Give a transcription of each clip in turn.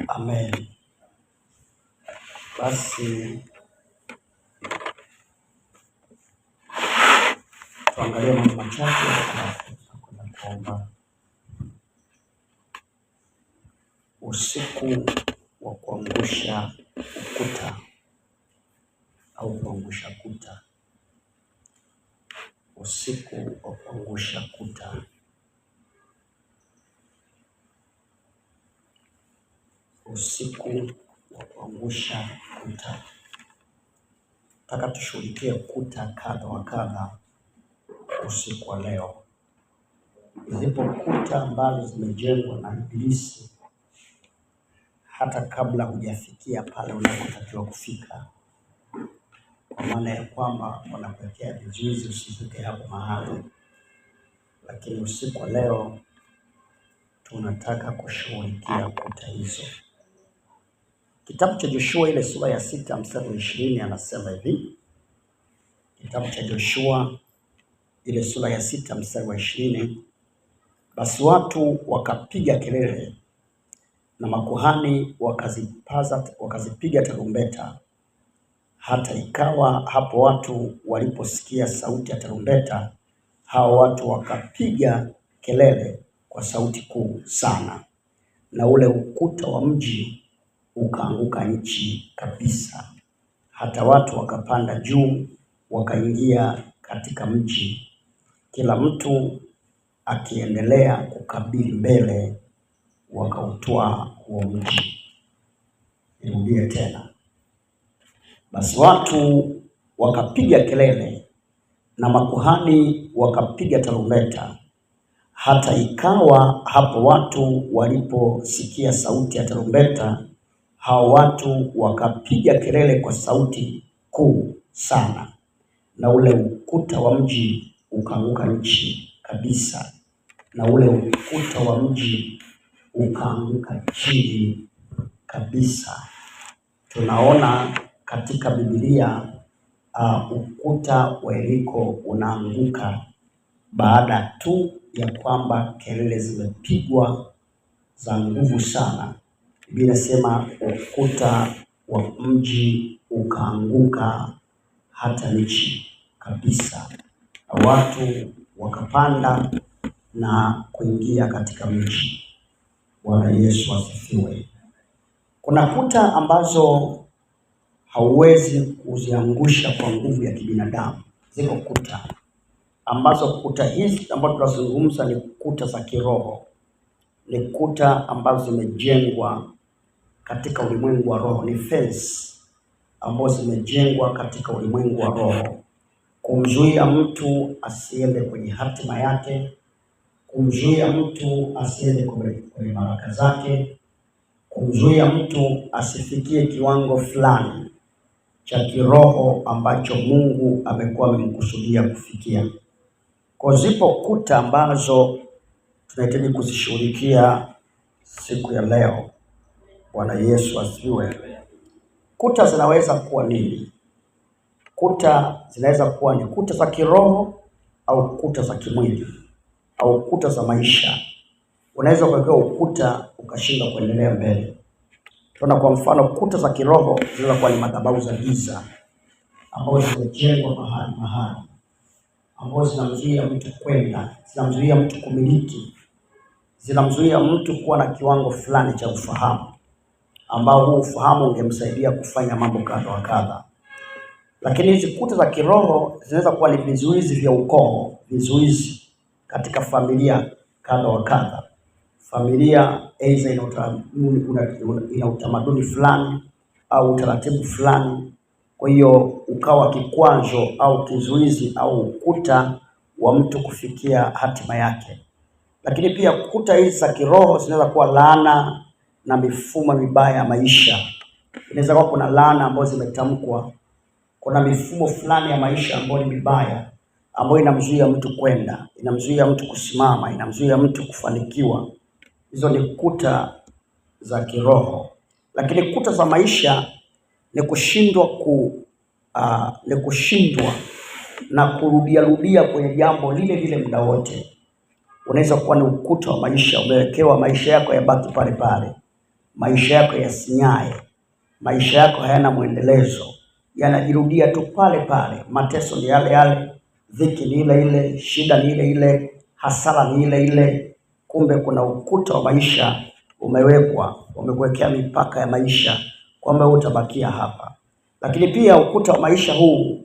Amen. Basi tuangalie mambo machache na kuomba. Usiku wa kuangusha ukuta au kuangusha kuta. Usiku wa kuangusha kuta. Usiku wa kuangusha kuta. Nataka tushughulikie kuta kadha wa kadha usiku wa leo. Zipo kuta ambazo zimejengwa na Ibilisi hata kabla hujafikia pale unapotakiwa kufika, kwa maana ya kwamba wanakuwekea vizuizi usifike hapo mahali. Lakini usiku wa leo tunataka kushughulikia kuta hizo. Kitabu cha Joshua ile sura ya 6 mstari wa 20 anasema hivi. Kitabu cha Joshua ile sura ya 6 mstari wa 20, basi watu wakapiga kelele na makuhani wakazipiga tarumbeta. Hata ikawa hapo watu waliposikia sauti ya tarumbeta, hao watu wakapiga kelele kwa sauti kuu sana, na ule ukuta wa mji ukaanguka nchi kabisa. Hata watu wakapanda juu wakaingia katika mji, kila mtu akiendelea kukabili mbele, wakautwaa huo mji. Nirudie tena. Basi watu wakapiga kelele na makuhani wakapiga tarumbeta. Hata ikawa hapo watu waliposikia sauti ya tarumbeta, hao watu wakapiga kelele kwa sauti kuu sana, na ule ukuta wa mji ukaanguka nchi kabisa, na ule ukuta wa mji ukaanguka chini kabisa. Tunaona katika Biblia ukuta wa Yeriko unaanguka baada tu ya kwamba kelele zimepigwa za nguvu sana. Biblia inasema ukuta wa mji ukaanguka hata nchi kabisa, na watu wakapanda na kuingia katika mji. Bwana Yesu asifiwe. Kuna kuta ambazo hauwezi kuziangusha kwa nguvu ya kibinadamu. Ziko kuta ambazo, kuta hizi ambazo tunazungumza ni kuta za kiroho, ni kuta ambazo zimejengwa katika ulimwengu wa roho, ni fence ambazo zimejengwa katika ulimwengu wa roho, kumzuia mtu asiende kwenye hatima yake, kumzuia mtu asiende kwenye baraka zake, kumzuia mtu asifikie kiwango fulani cha kiroho ambacho Mungu amekuwa amemkusudia kufikia. Kwa zipo kuta ambazo tunahitaji kuzishughulikia siku ya leo. Bwana Yesu asifiwe. Kuta zinaweza kuwa nini? Kuta zinaweza kuwa ni kuta za kiroho au kuta za kimwili au kuta za maisha. Unaweza kuweka ukuta ukashindwa kuendelea mbele. Tuna kwa mfano kuta za kiroho zinaweza kuwa ni madhabahu za giza ambazo zimejengwa mahali, ambazo zinamzuia mtu kwenda, zinamzuia mtu kumiliki, zinamzuia mtu kuwa na kiwango fulani cha ufahamu, ambao huu ufahamu ungemsaidia kufanya mambo kadha wa kadha. Lakini hizi kuta za kiroho zinaweza kuwa ni vizuizi vya ukoo, vizuizi katika familia kadha wa kadha. Familia aidha ina utamaduni fulani au utaratibu fulani, kwa hiyo ukawa kikwazo au kizuizi au ukuta wa mtu kufikia hatima yake. Lakini pia kuta hizi za kiroho zinaweza kuwa laana na mifumo mibaya ya maisha. Inaweza kuwa kuna laana ambazo zimetamkwa kuna mifumo fulani ya maisha ambayo ni mibaya, ambayo inamzuia mtu kwenda, inamzuia mtu kusimama, inamzuia mtu kufanikiwa. Hizo ni kuta za kiroho. Lakini kuta za maisha ni kushindwa na kurudia kwenye jambo lile lile muda wote. Unaweza kuwa ni ukuta wa maisha, umewekewa maisha yako yabaki pale pale, maisha yako yasinyae, maisha yako hayana mwendelezo, yanajirudia tu pale pale. Mateso ni yale yale, dhiki ni ile ile, shida ni ile ile, hasara ni ile ile. Kumbe kuna ukuta wa maisha umekuwekea mipaka ya maisha kwamba utabakia hapa. Lakini pia ukuta wa maisha huu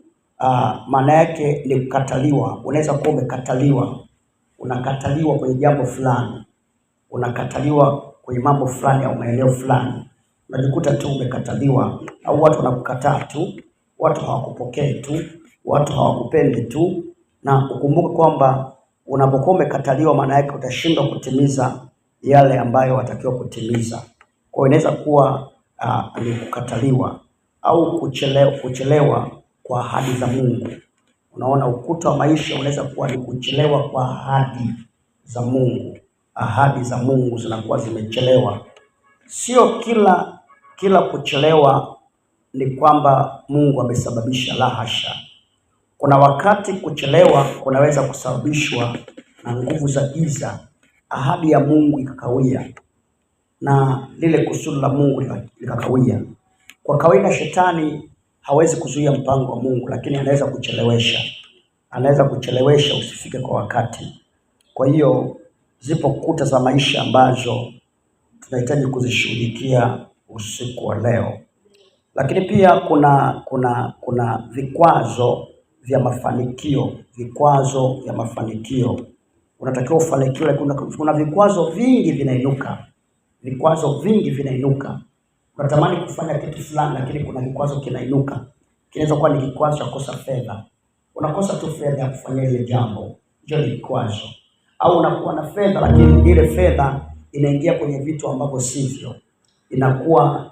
maana yake ni kukataliwa. Unaweza kuwa umekataliwa, unakataliwa kwenye jambo fulani, unakataliwa kwenye mambo fulani au maeneo fulani, unajikuta tu umekataliwa, au watu wanakukataa tu, watu hawakupokei tu, watu hawakupendi tu. Na ukumbuke kwamba unapokuwa umekataliwa, maana yake utashindwa kutimiza yale ambayo watakiwa kutimiza. Kwa hiyo inaweza kuwa ni kukataliwa au kuchelewa kwa ahadi za Mungu. Unaona, ukuta wa maisha unaweza kuwa ni kuchelewa kwa ahadi za Mungu. Ahadi za Mungu zinakuwa zimechelewa. Sio kila kuchelewa ni kwamba Mungu amesababisha, la hasha. Kuna wakati kuchelewa kunaweza kusababishwa na nguvu za giza, ahadi ya Mungu ikakawia na lile kusudi la Mungu likakawia. Kwa kawaida shetani hawezi kuzuia mpango wa Mungu, lakini anaweza kuchelewesha usifike kwa wakati. Kwa hiyo zipo kuta za maisha ambazo tunahitaji kuzishughulikia usiku wa leo. Lakini pia kuna vikwazo vya mafanikio, unatakiwa ufanikiwe. Kuna vikwazo vingi vinainuka, unatamani kufanya kitu fulani, lakini kuna kikwazo kinainuka. Kinaweza kuwa ni kikwazo cha kukosa fedha, unakosa tu fedha ya kufanya ile jambo, hiyo ni kikwazo. Au unakuwa na fedha, lakini ile fedha inaingia kwenye vitu ambavyo sivyo, inakuwa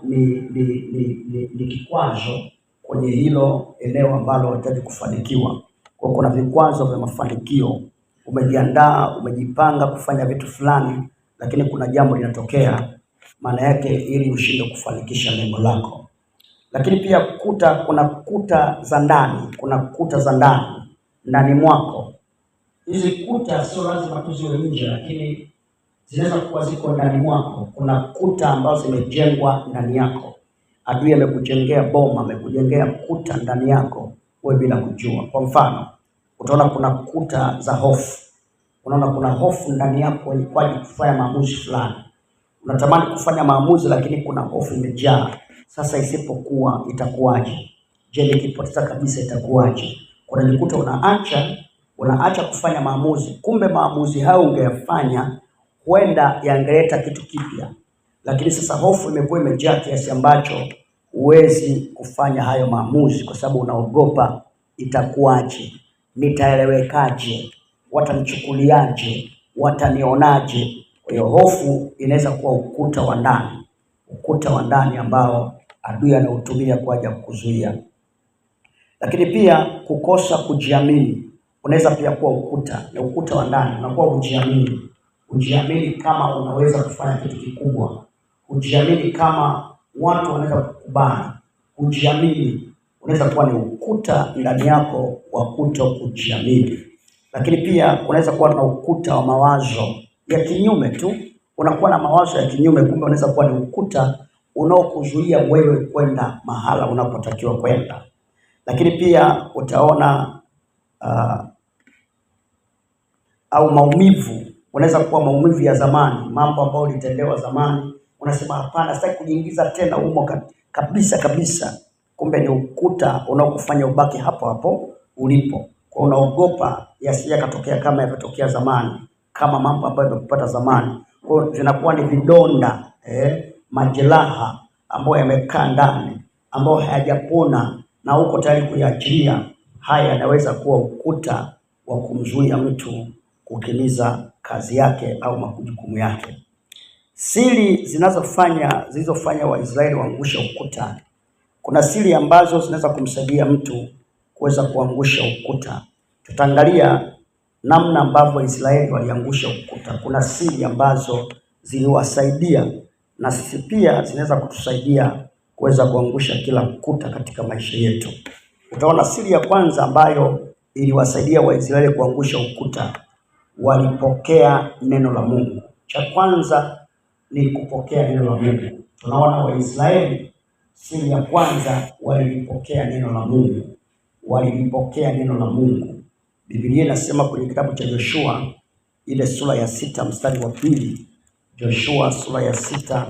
ni kikwazo kwenye hilo eneo ambalo unahitaji kufanikiwa. Kwa kuna vikwazo vya mafanikio. Umejiandaa, umejipanga kufanya vitu fulani, lakini kuna jambo linatokea, maana yake ili ushinde kufanikisha lengo lako. Lakini pia kuna kuta za ndani mwako. Hizi kuta sio lazima tu ziwe nje, lakini zinaweza kuwa ziko ndani mwako. Kuna kuta ambazo zimejengwa ndani yako. Adui amekujengea boma, amekujengea kuta ndani yako wewe bila kujua. Kwa mfano, utaona kuna kuta za hofu. Unaona kuna hofu ndani yako kwa kufanya maamuzi fulani. Unatamani kufanya maamuzi, lakini kuna hofu imejaa. Sasa isipokuwa itakuwaje? Je, nikipoteza kabisa itakuwaje? Unajikuta unaacha kufanya maamuzi. Kumbe maamuzi hayo ungeyafanya huenda yangeleta kitu kipya. Lakini sasa hofu imekuwa imejaa kiasi ambacho huwezi kufanya hayo maamuzi kwa sababu unaogopa itakuwaje? Nitaelewekaje? Watanichukuliaje? Watanionaje? Kwa hiyo hofu inaweza kuwa ukuta wa ndani ambao adui anautumia kwa ajili ya kukuzuia. Lakini pia kukosa kujiamini unaweza pia kuwa ukuta wa ndani. Unakuwa hujiamini kama unaweza kufanya kitu kikubwa, hujiamini kama watu wanaweza kukubali, hujiamini. Unaweza kuwa ni ukuta ndani yako wa kuto kujiamini. Lakini pia unaweza kuwa na ukuta wa mawazo ya kinyume tu. Unakuwa na mawazo ya kinyume, kumbe unaweza kuwa ni ukuta unaokuzuia wewe kwenda mahala unapotakiwa kwenda. Lakini pia utaona au maumivu. Unaweza kuwa maumivu ya zamani, mambo ambayo ulitendewa zamani. Unasema hapana, sitaki kujiingiza tena humo kabisa. Kumbe ni ukuta unaokufanya ubaki hapo hapo ulipo. Kwa unaogopa yasije yakatokea kama yametokea zamani, kama mambo ambayo yamekupata zamani. Kwa hiyo zinakuwa ni vidonda, majeraha ambayo yamekaa ndani, ambayo hayajapona na uko tayari kuyaachilia. Haya yanaweza kuwa ukuta wa kumzuia mtu kutimiza kazi yake au majukumu yake. Siri zilizofanya Waisraeli waangushe ukuta Kuna siri ambazo zinaweza kumsaidia mtu kuweza kuangusha ukuta. Tutaangalia namna ambavyo Israeli waliangusha ukuta. Kuna siri ambazo ziliwasaidia na sisi pia zinaweza kutusaidia kuweza kuangusha kila ukuta katika maisha yetu. Utaona siri ya kwanza ambayo iliwasaidia Waisraeli kuangusha ukuta, walipokea neno la Mungu. Cha kwanza ni kupokea neno la Mungu. Tunaona Waisraeli, siri ya kwanza, walipokea neno la Mungu. Walipokea neno la Mungu. Biblia inasema kwenye kitabu cha Joshua ile sura ya 6 mstari wa 2. Joshua sura ya 6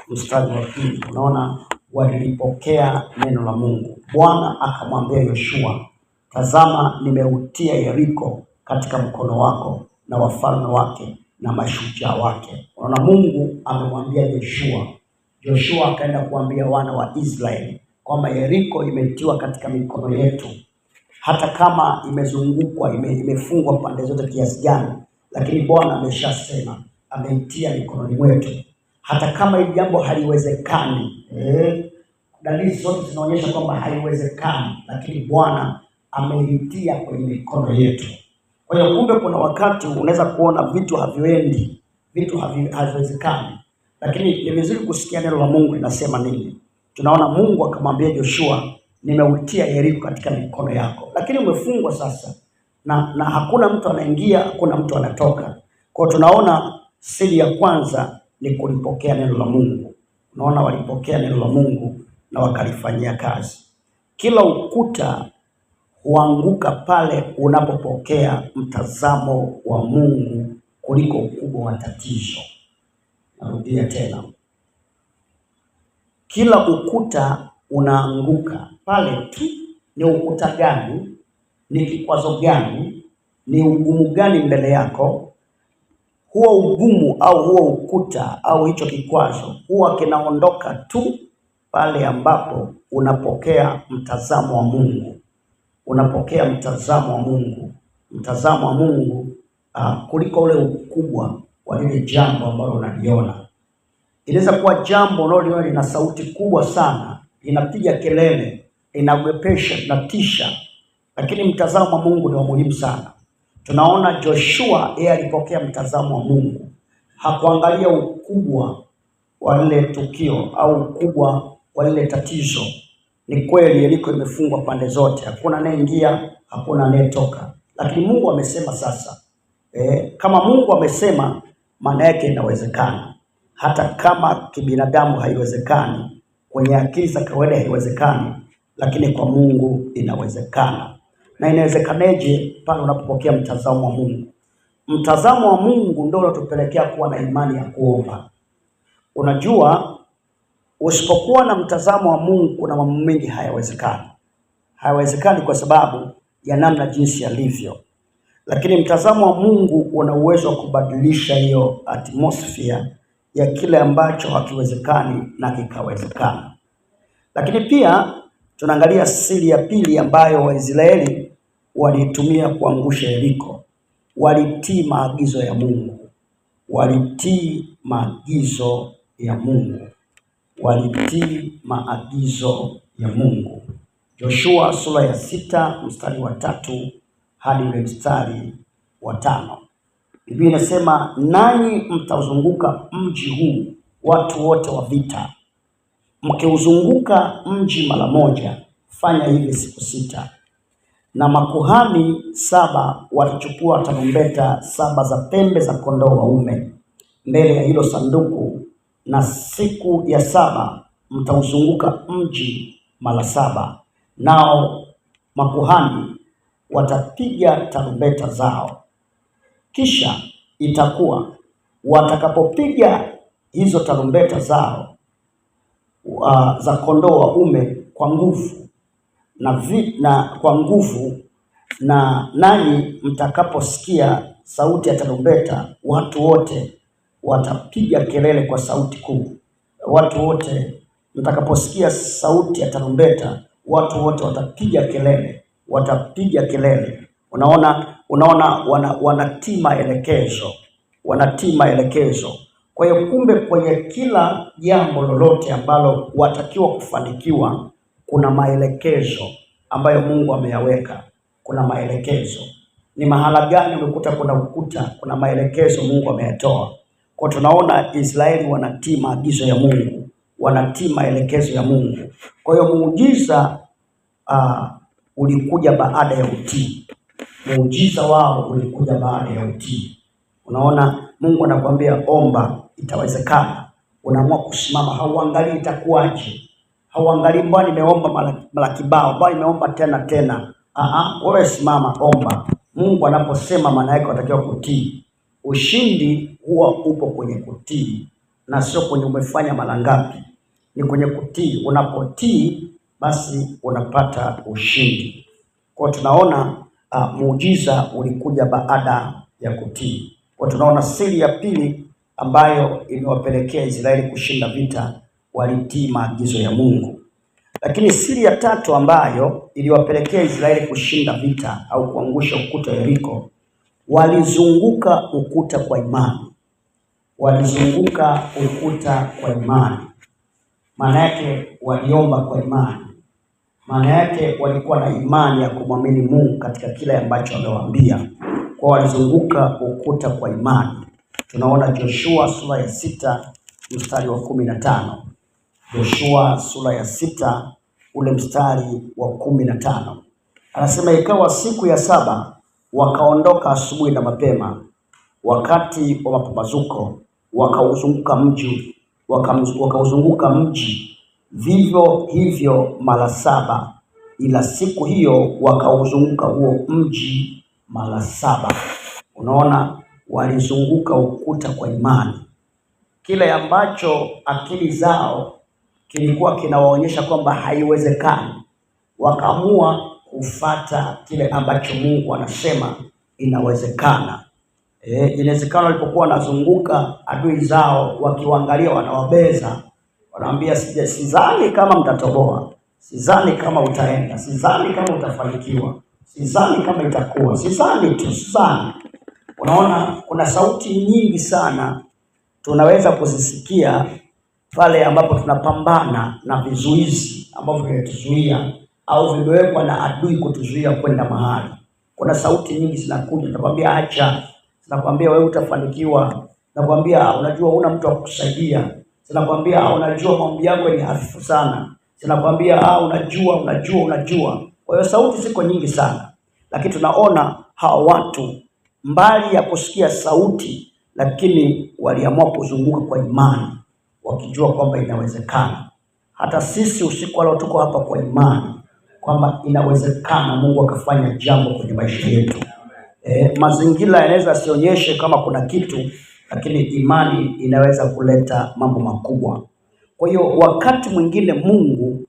mstari wa 2. Unaona walipokea neno la Mungu. Bwana akamwambia Yoshua, tazama nimeutia Yeriko katika mkono wako na wafalme wake na mashujaa wake. Unaona Mungu amemwambia Joshua. Joshua akaenda kuambia wana wa Israeli kwamba Yeriko imetiwa katika mikono yetu. Hata kama imezungukwa, imefungwa pande zote kiasi gani, lakini Bwana ameshasema ameitia mikononi mwetu. Hata kama hili jambo haliwezekani, dalili zote zinaonyesha kwamba haiwezekani, lakini Bwana ameitia kwenye mikono yetu. Kwa hiyo kumbe kuna wakati unaweza kuona vitu haviendi, vitu haviwezekani, lakini ni vizuri kusikia neno la Mungu linasema nini. Tunaona Mungu akamwambia Joshua, nimeutia Yeriko katika mikono yako, lakini umefungwa sasa na hakuna mtu anaingia, hakuna mtu anatoka. Kwa tunaona siri ya kwanza ni kulipokea neno la Mungu. Unaona walipokea neno la Mungu na wakalifanyia kazi. Kila ukuta huanguka pale unapopokea mtazamo wa Mungu kuliko ukubwa wa tatizo. Narudia tena. Kila ukuta unaanguka pale tu. Ni ukuta gani? Ni kikwazo gani? Ni ugumu gani mbele yako? Huo ugumu au huo ukuta au hicho kikwazo huwa kinaondoka tu pale ambapo unapokea mtazamo wa Mungu. Unapokea mtazamo wa Mungu. Mtazamo wa Mungu kuliko ule ukubwa wa lile jambo ambalo unaliona. Inaweza kuwa jambo unaloliona lina sauti kubwa sana, inapiga kelele, inagwepesha, inatisha, lakini mtazamo wa Mungu ni wa muhimu sana. Tunaona Joshua yeye alipokea mtazamo wa Mungu. Hakuangalia ukubwa wa lile tukio au ukubwa wa lile tatizo. Ni kweli Yeriko imefungwa pande zote, hakuna anayeingia, hakuna anayetoka, lakini Mungu amesema sasa. Kama Mungu amesema, maana yake inawezekana. Hata kama kibinadamu haiwezekani, kwenye akili za kawaida haiwezekani, lakini kwa Mungu inawezekana. Na inawezekaneje? Pale unapopokea mtazamo wa Mungu. Mtazamo wa Mungu ndio unatupelekea kuwa na imani ya kuomba. Unajua, usipokuwa na mtazamo wa Mungu kuna mambo mengi hayawezekani. Hayawezekani kwa sababu ya namna jinsi yalivyo. Lakini mtazamo wa Mungu una uwezo wa kubadilisha hiyo atmosphere ya kile ambacho hakiwezekani na kikawezekana. Lakini pia tunaangalia siri ya pili ambayo Waisraeli walitumia kuangusha Yeriko. Walitii maagizo ya Mungu. Walitii maagizo ya Mungu. Walitii maagizo ya Mungu. Joshua sura ya 6 mstari wa 3 hadi mstari wa 5. Biblia inasema, nanyi mtauzunguka mji huu watu wote wa vita. Mkiuzunguka mji mara moja, fanya hivi siku 6. Na makuhani 7 watachukua tarumbeta 7 za pembe za kondoo waume mbele ya hilo sanduku, na siku ya 7 mtauzunguka mji mara 7. Nao makuhani watapiga tarumbeta zao. Kisha itakuwa watakapopiga hizo tarumbeta zao za kondoo waume kwa nguvu na nanyi mtakaposikia sauti ya tarumbeta, watu wote watapiga kelele kwa sauti kuu. Watu wote mtakaposikia sauti ya tarumbeta, watu wote watapiga kelele, watapiga kelele. Unaona wanatii maelekezo, wanatii maelekezo. Kwa hiyo kumbe kwenye kila jambo lolote ambalo watakiwa kufanikiwa, kuna maelekezo ambayo Mungu ameyaweka. Kuna maelekezo. Ni mahala gani umekuta kuna ukuta? Kuna maelekezo Mungu ameyatoa. Kwa tunaona Israeli wanatii maagizo ya Mungu, wanatii maelekezo ya Mungu. Kwa hiyo muujiza ulikuja baada ya utii. Muujiza wao ulikuja baada ya utii. Unaona, Mungu anakuambia omba, itawezekana. Unaamua kusimama, hauangalii itakuwaje. Hauangalii mbona nimeomba mara kibao, mbona nimeomba tena. Wewe simama, omba. Mungu anaposema maana yake unatakiwa kutii. Ushindi huwa upo kwenye kutii na sio kwenye umefanya mara ngapi. Ni kwenye kutii. Unapotii basi unapata ushindi. Kwa tunaona muujiza ulikuja baada ya kutii. Kwa tunaona siri ya pili ambayo imewapelekea Israeli kushinda vita, walitii maagizo ya Mungu. Lakini siri ya tatu ambayo iliwapelekea Israeli kushinda vita au kuangusha ukuta wa Yeriko, walizunguka ukuta kwa imani. Walizunguka ukuta kwa imani. Maana yake waliomba kwa imani. Maana yake walikuwa na imani ya kumwamini Mungu katika kile ambacho amewaambia. Kwa walizunguka ukuta kwa imani. Tunaona Joshua sura ya 6 mstari wa 15. Joshua sura ya 6 ule mstari wa 15. Anasema ikawa siku ya 7 wakaondoka asubuhi na mapema, wakati wa mapambazuko, wakauzunguka mji vivyo hivyo mara 7, ila siku hiyo wakauzunguka huo mji mara 7. Unaona, walizunguka ukuta kwa imani. Kile ambacho akili zao kilikuwa kinawaonyesha kwamba haiwezekani, wakaamua kufata kile ambacho Mungu anasema inawezekana. Inawezekana walipokuwa wanazunguka adui zao wakiwaangalia wanawabeza, wanaambia sidhani kama mtatoboa, sidhani kama utaenda, sidhani kama utafanikiwa, sidhani kama itakuwa, sidhani. Unaona, kuna sauti nyingi sana tunaweza kuzisikia pale ambapo tunapambana na vizuizi ambavyo vinatuzuia au vimewekwa na adui kutuzuia kwenda mahali. Kuna sauti nyingi zinakuja, zinakwambia acha, zinakwambia wewe utafanikiwa, zinakwambia unajua huna mtu wa kukusaidia, zinakwambia unajua maombi yako ni hafifu sana, zinakwambia unajua. Kwa hiyo sauti ziko nyingi sana, lakini tunaona hawa watu mbali ya kusikia sauti, lakini waliamua kuzunguka kwa imani, wakijua kwamba inawezekana. Hata sisi usiku leo tuko hapa kwa imani kwamba inawezekana Mungu akafanya jambo kwenye maisha yetu. Mazingira yanaweza sionyeshe kama kuna kitu, lakini imani inaweza kuleta mambo makubwa. Kwa hiyo wakati mwingine Mungu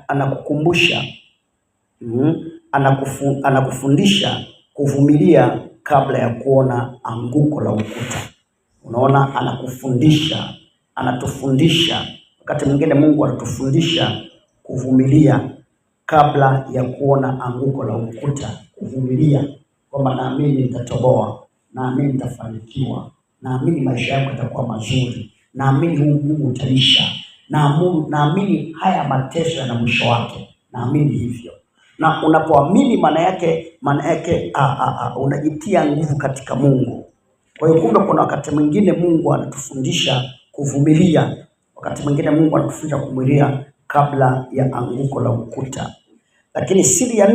anakukumbusha, anakufundisha kuvumilia kabla ya kuona anguko la ukuta. Unaona, anatufundisha. Wakati mwingine Mungu anatufundisha kuvumilia kabla ya kuona anguko la ukuta. Kuvumilia kwamba naamini nitatoboa, naamini nitafanikiwa, naamini maisha yako yatakuwa mazuri, naamini huu Mungu utaisha, naamini haya mateso yana mwisho wake, naamini hivyo. Na unapoamini maana yake unajitia nguvu katika Mungu. Kwa hiyo kumbe kuna wakati mwingine Mungu anatufundisha kuvumilia. Wakati mwingine Mungu anatufundisha kuvumilia kabla ya anguko la ukuta. Lakini siri ya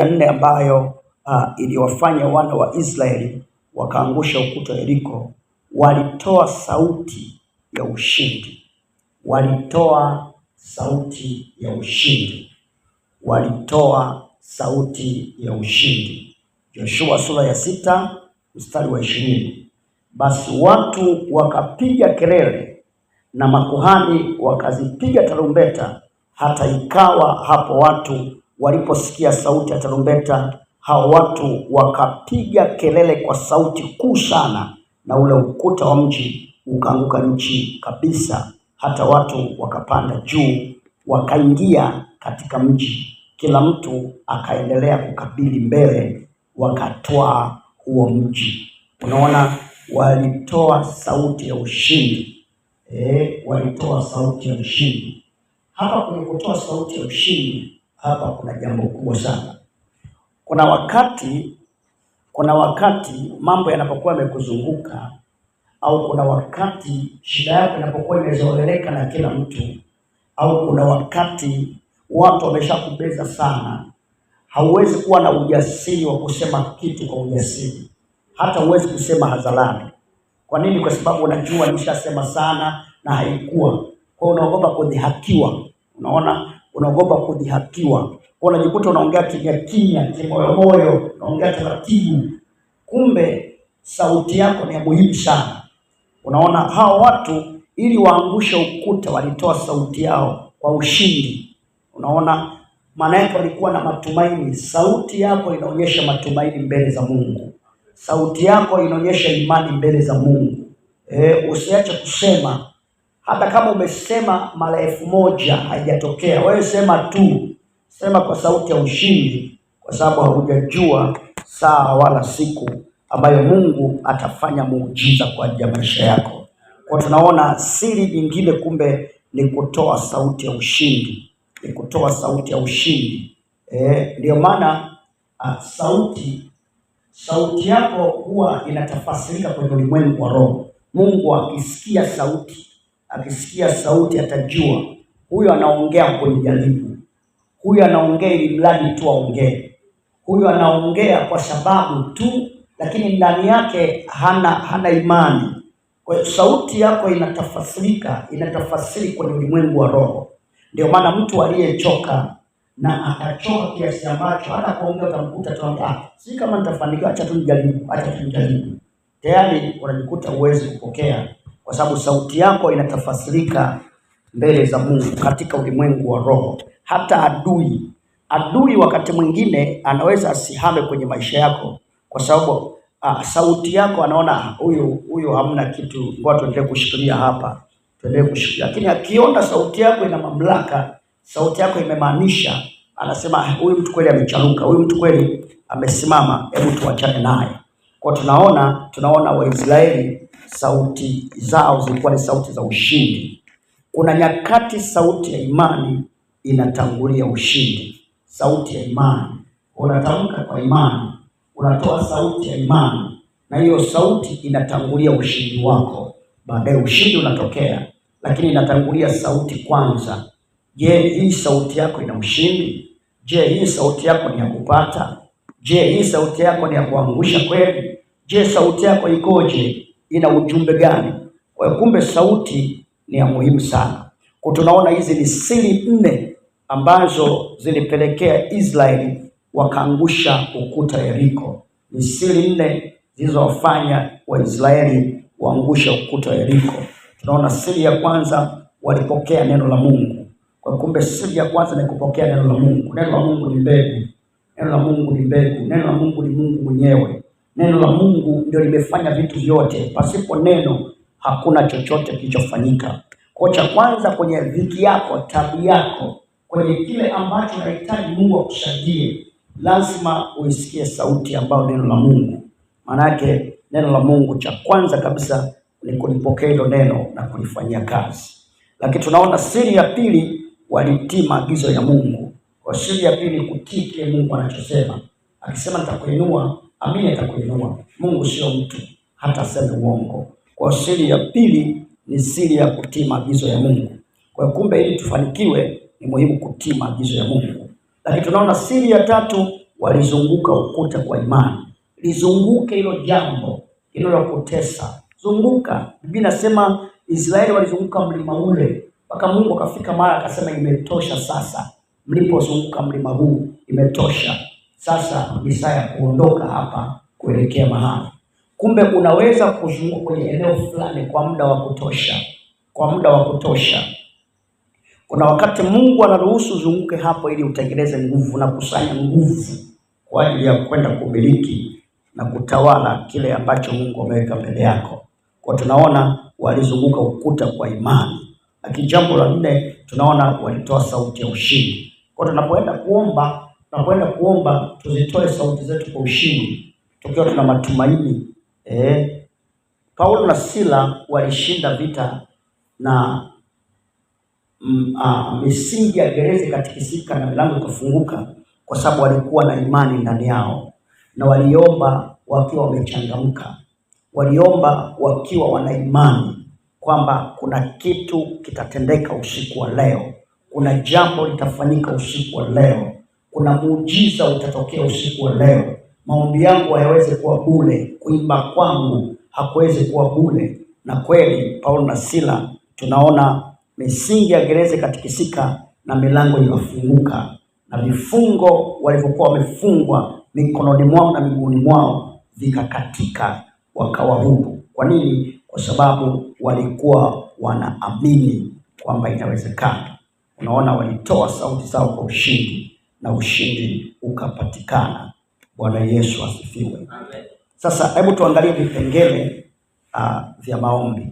nne ambayo iliwafanya wana wa Israeli wakaangusha ukuta wa Yeriko, walitoa sauti ya ushindi. Walitoa sauti ya ushindi. Joshua sura ya 6 mstari wa 20. Basi watu wakapiga kelele na makuhani wakazipiga tarumbeta, hata ikawa hapo watu waliposikia sauti ya tarumbeta, hao watu wakapiga kelele kwa sauti kuu sana, na ule ukuta wa mji ukaanguka nchi kabisa, hata watu wakapanda juu wakaingia katika mji, kila mtu akaendelea kukabili mbele, wakatwaa huo mji. Unaona, walitoa sauti ya ushindi. Walitoa sauti ya ushindi. hapa kwenye kutoa sauti ya ushindi, hapa kuna jambo kubwa sana. Kuna wakati mambo yanapokuwa yamekuzunguka, au kuna wakati shida yako inapokuwa imezoeleka na kila mtu, au kuna wakati watu wameshakubeza sana, hauwezi kuwa na ujasiri wa kusema kitu kwa ujasiri, hata huwezi kusema hadharani. Kwa nini? Kwa sababu unajua nishasema sana na haikuwa. Kwa unaogopa kudhihakiwa. Unaona, unaogopa kudhihakiwa. Kwa unajikuta unaongea kimya kimya, kimoyomoyo, unaongea taratibu. Kumbe sauti yako ni ya muhimu sana. Unaona, hao watu ili waangushe ukuta walitoa sauti yao kwa ushindi. Unaona, maana yake walikuwa na matumaini. Sauti yako inaonyesha matumaini mbele za Mungu. Sauti yako inaonyesha imani mbele za Mungu. Usiache kusema. Hata kama umesema mara 1000 haijatokea, wewe sema tu. Sema kwa sauti ya ushindi, kwa sababu haujajua saa wala siku ambayo Mungu atafanya muujiza kwa ajili ya maisha yako. Kwa tunaona siri nyingine kumbe ni kutoa sauti ya ushindi. Ni kutoa sauti ya ushindi. Ndio maana sauti yako huwa inatafasirika kwenye ulimwengu wa roho. Mungu akisikia sauti atajua huyu anaongea kunijaribu, huyu anaongea ili mradi tu aongee, huyu anaongea kwa sababu tu, lakini ndani yake hana imani. Kwa hiyo sauti yako inatafasiri kwenye ulimwengu wa roho. Ndio maana mtu aliyechoka na akachoka kiasi ambacho hata kuongea utamkuta tu, si kama nitafanikiwa, acha tu nijaribu. Tayari unajikuta uwezi kupokea, kwa sababu sauti yako inatafasirika mbele za Mungu katika ulimwengu wa roho. Hata adui wakati mwingine anaweza asihame kwenye maisha yako, kwa sababu sauti yako anaona huyu hamna kitu, ngoja tuendelee kushikilia hapa, lakini akiona sauti yako ina mamlaka, sauti yako imemaanisha, anasema huyu mtu kweli amecharuka, huyu mtu kweli amesimama, hebu tuachane naye. Kwa tunaona Waisraeli sauti zao zilikuwa ni sauti za ushindi. Kuna nyakati sauti ya imani inatangulia ushindi. Sauti ya imani, unatamka kwa imani, unatoa sauti ya imani, na hiyo sauti inatangulia ushindi wako. Baadaye ushindi unatokea, lakini inatangulia sauti kwanza. Je, hii sauti yako ina ushindi? Je, hii sauti yako ni ya kupata? Je, hii sauti yako ni ya kuangusha kweli? Je, sauti yako ikoje? Ina ujumbe gani? Kwa hiyo kumbe sauti ni ya muhimu sana. Kwa tunaona hizi ni siri 4 ambazo zilipelekea Israeli wakaangusha ukuta Yeriko. Ni siri 4 zilizowafanya Waisraeli waangusha ukuta wa Yeriko. Tunaona siri ya kwanza, walipokea neno la Mungu. Kwa kumbe siri ya kwanza ni kupokea neno la Mungu. Neno la Mungu ni mbegu. Neno la Mungu ni mbegu. Neno la Mungu ni Mungu mwenyewe. Neno la Mungu ndio limefanya vitu vyote. Pasipo neno hakuna chochote kilichofanyika. Kwa cha kwanza, kwenye dhiki yako, tabu yako, kwenye kile ambacho unahitaji Mungu akusaidie, lazima uisikie sauti ambayo neno la Mungu. Maana yake neno la Mungu cha kwanza kabisa ni kulipokea hilo neno na kulifanyia kazi. Lakini tunaona siri ya pili, walitii maagizo ya Mungu. Kwa siri ya pili, kutii kile Mungu anachosema. Akisema nitakuinua, amini atakuinua. Mungu sio mtu hata aseme uongo. Kwa siri ya pili ni siri ya kutii maagizo ya Mungu. Kwa kumbe ili tufanikiwe ni muhimu kutii maagizo ya Mungu. Lakini tunaona siri ya tatu, walizunguka ukuta kwa imani. Lizunguke hilo jambo linalokutesa. Zunguka. Biblia inasema Israeli walizunguka mlima ule mpaka Mungu akafika mara akasema imetosha sasa. Mlipozunguka mlima huu imetosha. Sasa ni saa ya kuondoka hapa kuelekea mahali. Kumbe unaweza kuzunguka kwenye eneo fulani kwa muda wa kutosha. Kwa muda wa kutosha. Kuna wakati Mungu anaruhusu uzunguke hapo ili utengeneze nguvu na kusanya nguvu kwa ajili ya kwenda kumiliki na kutawala kile ambacho Mungu ameweka mbele yako. Kwa tunaona walizunguka ukuta kwa imani. Lakini jambo la 4, tunaona walitoa sauti ya ushindi. Kwa tunapoenda kuomba tuzitoe sauti zetu kwa ushindi, tukiwa tuna matumaini. Paulo na Sila walishinda vita na misingi ya gereza ikatikisika na milango ikafunguka, kwa sababu walikuwa na imani ndani yao na waliomba wakiwa wamechangamka, waliomba wakiwa wana imani kwamba kuna kitu kitatendeka usiku wa leo, kuna jambo litafanyika usiku wa leo, kuna muujiza utatokea usiku wa leo. Maombi yangu hayawezi kuwa bure, kuimba kwangu hakuwezi kuwa bure. Na kweli Paulo na Sila tunaona misingi ya gereza ikatikisika na milango ikafunguka, na vifungo walivyokuwa wamefungwa mikononi mwao na miguuni mwao vikakatika, wakawa huru. Kwa nini? Kwa sababu walikuwa wanaamini kwamba inawezekana. Unaona, walitoa sauti zao kwa ushindi na ushindi ukapatikana. Bwana Yesu asifiwe. Amen. Sasa hebu tuangalie vipengele vya maombi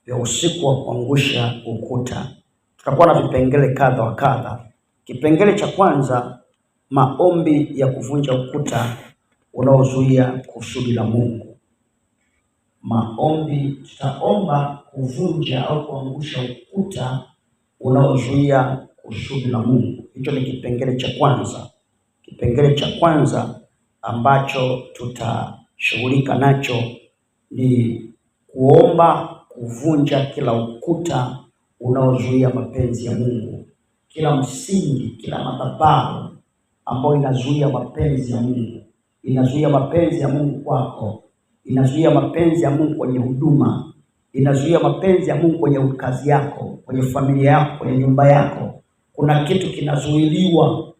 vya usiku wa kuangusha ukuta. Tutakuwa na vipengele kadha wa kadha. Kipengele cha kwanza, maombi ya kuvunja ukuta unaozuia kusudi la Mungu. Maombi, tutaomba kuvunja au kuangusha ukuta unaozuia kusudi la Mungu. Hicho ni kipengele cha kwanza. Kipengele cha kwanza ambacho tutashughulika nacho ni kuomba kuvunja kila ukuta unaozuia mapenzi ya Mungu, kila msingi, kila madhabahu ambayo inazuia mapenzi ya Mungu, inazuia mapenzi ya Mungu kwako, inazuia mapenzi ya Mungu kwenye huduma, inazuia mapenzi ya Mungu kwenye kazi yako, kwenye familia yako, kwenye nyumba yako. Kuna kitu kinazuiliwa.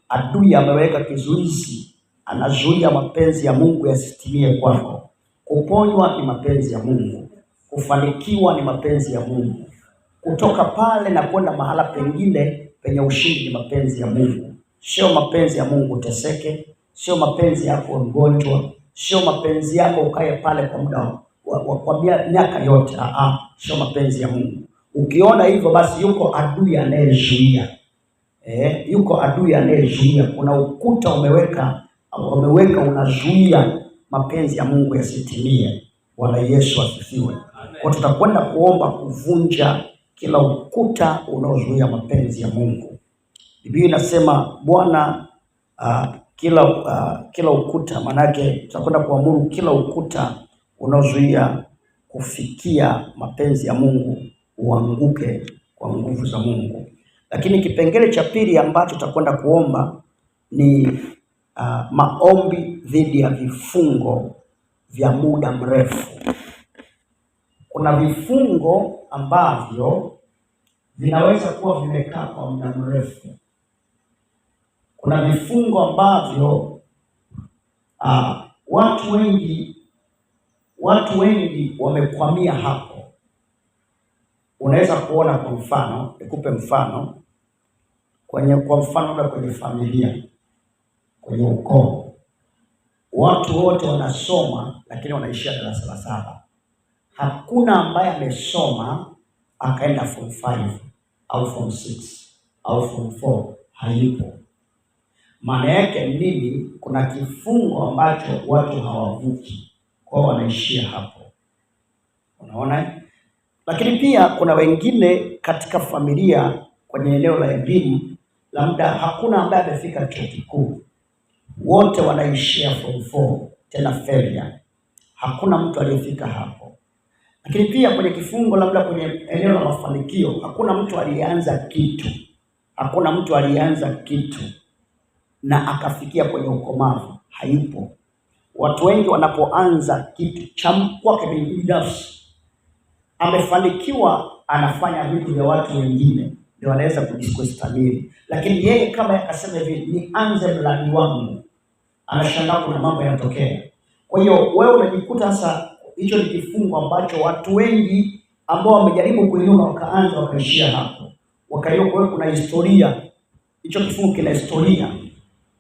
Adui ameweka kizuizi, anazuia mapenzi ya Mungu yasitimie kwako. Kuponywa ni mapenzi ya Mungu, kufanikiwa ni mapenzi ya Mungu, kutoka pale na kwenda mahala pengine penye ushindi ni mapenzi ya Mungu. Sio mapenzi ya Mungu uteseke, sio mapenzi yako mgonjwa, sio mapenzi yako ukae pale kwa muda kwa miaka yote. Sio mapenzi ya Mungu. Ukiona hivyo, basi yuko adui anayezuia. Yuko adui anayezuia. Kuna ukuta umeweka unazuia mapenzi ya Mungu yasitimie. Bwana Yesu asifiwe. Kwa tutakwenda kuomba kuvunja kila ukuta unaozuia mapenzi ya Mungu. Biblia inasema Bwana kila ukuta, manake tutakwenda kuamuru kila ukuta unaozuia kufikia mapenzi ya Mungu uanguke kwa nguvu za Mungu. Lakini kipengele cha pili ambacho tutakwenda kuomba ni maombi dhidi ya vifungo vya muda mrefu. Kuna vifungo ambavyo vinaweza kuwa vimekaa kwa muda mrefu. Kuna vifungo ambavyo watu wengi wamekwamia hapo. Unaweza kuona kwa mfano, nikupe mfano kwa mfano kwenye familia, kwenye ukoo, watu wote wanasoma lakini wanaishia darasa la 7. Hakuna ambaye amesoma akaenda form 5 au form 6 au form 4, hayupo. Maana yake nini? Kuna kifungo ambacho watu hawavuki, kwa wanaishia hapo. Unaona? Lakini pia kuna wengine katika familia kwenye eneo la elimu, labda hakuna ambaye amefika chuo kikuu, wote wanaishia form 4, tena failure. Hakuna mtu aliyefika hapo. Lakini pia kwenye kifungo labda kwenye eneo la mafanikio, hakuna mtu alianza kitu na akafikia kwenye ukomavu, hayupo. Watu wengi wanapoanza kitu cha kwake binafsi, amefanikiwa, anafanya vitu vya watu wengine, ndio wanaweza kudiskustamili. Lakini yeye kama akasema hivi, nianze mradi wangu, anashangaa kuna mambo yanatokea. Kwa hiyo wewe unajikuta sasa, hicho ni kifungo ambacho watu wengi ambao wamejaribu kuinuka wakaanza wakaishia hapo. Wakaiyo kwa kuna historia. Hicho kifungo kina historia.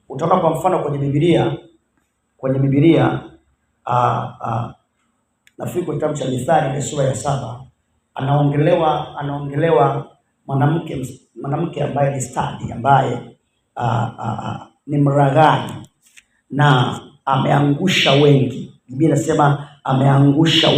Utaona kwa mfano kwenye Biblia nafikiri kwa kitabu cha Mithali ile sura ya 7 anaongelewa mwanamke ambaye ni stadi, ambaye ni mraghai na ameangusha wengi. Biblia inasema ameangusha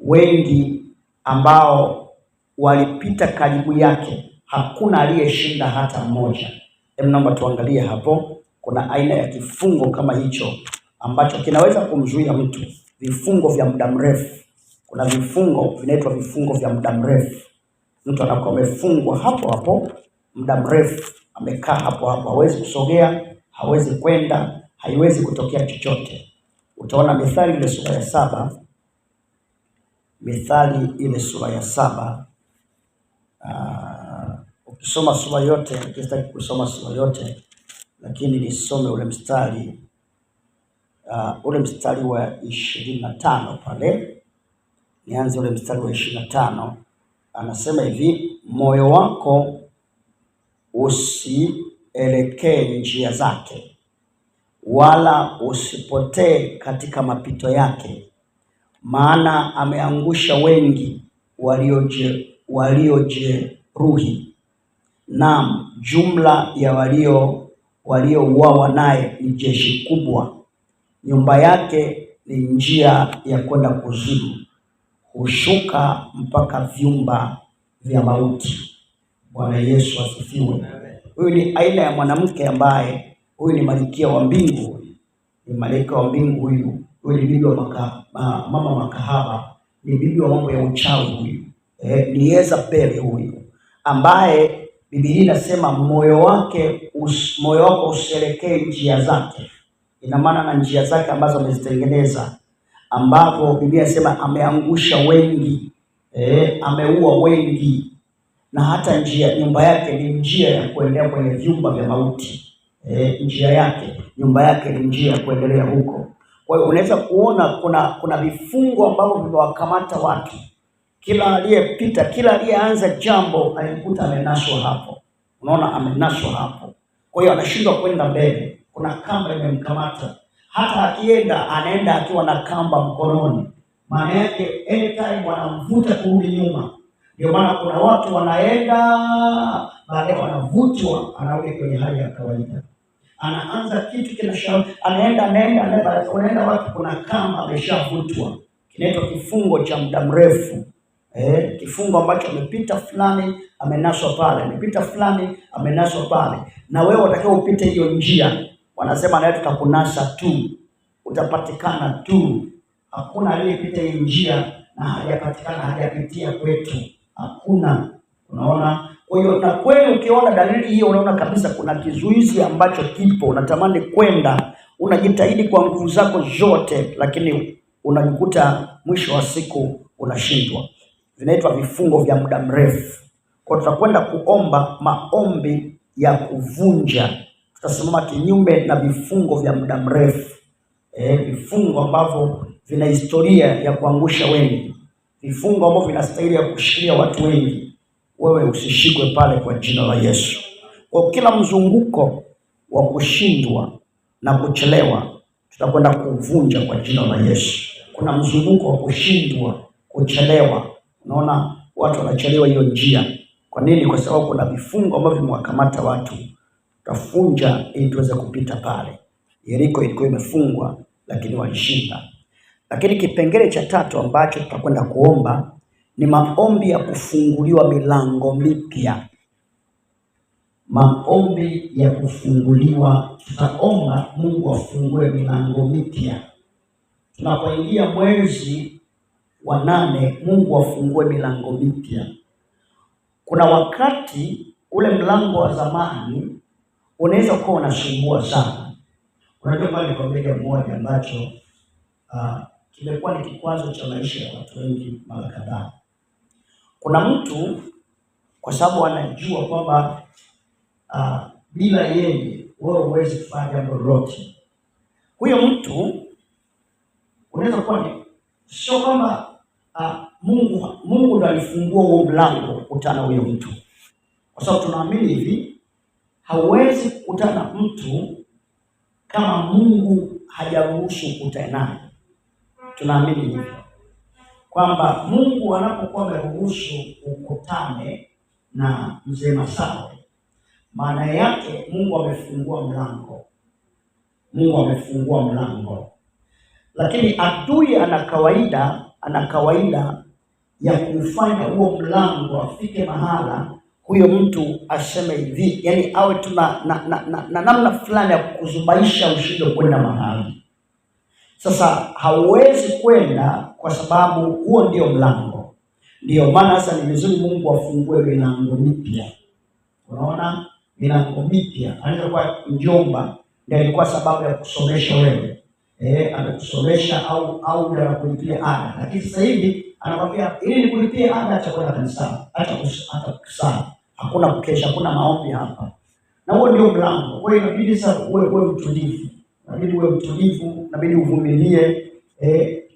wengi ambao walipita karibu yake, hakuna aliyeshinda hata mmoja. Naomba tuangalie hapo. Kuna aina ya kifungo kama hicho ambacho kinaweza kumzuia mtu, vifungo vya muda mrefu. Kuna vifungo vinaitwa vifungo vya muda mrefu. Mtu anakuwa amefungwa hapo hapo muda mrefu, amekaa hapo hapo, hawezi kusogea, hawezi kwenda, haiwezi kutokea chochote. Utaona Mithali ile sura ya 7, Mithali ile sura ya 7. Ukisoma sura yote, nikitaka kusoma sura yote, lakini nisome ule mstari wa 25 pale. Nianze ule mstari wa 25. Anasema hivi, moyo wako usielekee njia zake, wala usipotee katika mapito yake, maana ameangusha wengi waliojeruhi, naam, jumla ya waliouawa naye ni jeshi kubwa. Nyumba yake ni njia ya kwenda kuzimu, hushuka mpaka vyumba vya mauti. Bwana Yesu asifiwe. Huyu ni aina ya mwanamke ambaye, huyu ni malkia wa mbingu, ni malaika wa mbingu huyu. Huyu ni bibi wa mama makahaba, ni bibi wa mambo ya uchawi huyu. Ni Yezebeli huyu, ambaye Biblia inasema moyo wako usielekee njia zake. Ina maana na njia zake ambazo amezitengeneza, ambapo Biblia inasema ameangusha wengi, ameua wengi, na hata nyumba yake ni njia ya kuendea kwenye vyumba vya mauti. Njia yake, nyumba yake ni njia ya kuendelea huko. Kwa hiyo unaweza kuona kuna vifungo ambavyo vimewakamata watu. Kila aliyepita, kila aliyeanza jambo alikuta amenaswa hapo. Unaona, amenaswa hapo. Kwa hiyo anashindwa kwenda mbele. Kuna kamba imemkamata. Hata akienda, anaenda akiwa na kamba mkononi. Maana yake anytime wanamvuta kurudi nyuma. Ndio maana kuna watu wanaenda, baadaye wanavutwa, anarudi kwenye hali ya kawaida. Anaanza kitu kinashauri, anaenda watu, kuna kamba ameshavutwa. Kinaitwa kifungo cha muda mrefu. Kifungo ambacho amepita fulani amenaswa pale, amepita fulani amenaswa pale, na wewe unatakiwa upite hiyo njia. Wanasema na tutakunasa tu, utapatikana tu. Hakuna aliyepita hiyo njia na hajapatikana, hajapitia kwetu, hakuna. Unaona? Kwa hiyo na kweli ukiona dalili hiyo, unaona kabisa kuna kizuizi ambacho kipo. Unatamani kwenda, unajitahidi kwa nguvu zako zote, lakini unajikuta mwisho wa siku unashindwa. Vinaitwa vifungo vya muda mrefu. Kwa tutakwenda kuomba maombi ya kuvunja. Tutasimama kinyume na vifungo vya muda mrefu. Vifungo ambavyo vina historia ya kuangusha wengi. Vifungo ambavyo vina historia ya kushikilia watu wengi. Wewe usishikwe pale kwa jina la Yesu. Kwa kila mzunguko wa kushindwa na kuchelewa, tutakwenda kuvunja kwa jina la Yesu. Kuna mzunguko wa kushindwa, kuchelewa. Unaona watu wanachelewa hiyo njia. Kwa nini? Kwa sababu kuna vifungo ambavyo vimewakamata watu. Tutafunja ili tuweze kupita pale. Yeriko ilikuwa imefungwa lakini walishinda. Lakini kipengele cha 3 ambacho tutakwenda kuomba ni maombi ya kufunguliwa milango mipya. Maombi ya kufunguliwa, tutaomba Mungu afungue milango mipya. Tunapoingia mwezi wa 8, Mungu afungue milango mipya. Kuna wakati ule mlango wa zamani unaweza kuwa unasumbua sana. Unajua pale ni kwa mmoja ambacho kimekuwa ni kikwazo cha maisha ya watu wengi mara kadhaa. Kuna mtu kwa sababu anajua kwamba bila yeye wewe huwezi kufanya jambo lolote. Huyo mtu unaweza kuwa ni sio kama Mungu ndo alifungua huo mlango kukutana huyo mtu. Kwa sababu tunaamini hivi, hauwezi kukutana mtu kama Mungu hajaruhusu ukutane naye. Tunaamini hivi kwamba Mungu anapokuwa ameruhusu ukutane na mzee Masawe, maana yake Mungu amefungua mlango. Mungu amefungua mlango. Lakini adui ana kawaida ya kufanya huo mlango afike mahala huyo mtu aseme hivi, yani awe tu na namna fulani ya kuzubaisha ushinde kwenda mahali. Sasa hauwezi kwenda kwa sababu huo ndio mlango. Ndio maana sasa ni vizuri Mungu afungue milango mipya. Unaona, milango mipya. Anaweza kuwa mjomba ndio ilikuwa sababu ya kusomesha wewe. Amekusomesha au anakulipia ada. Lakini sasa hivi anakwambia ili nikulipie ada acha kwenda kanisani, acha kusali. Hakuna kukesha, hakuna maombi hapa. Na huo ndio mlango. Kwa hiyo inabidi sasa uwe mtulivu. Inabidi uwe mtulivu, inabidi uvumilie.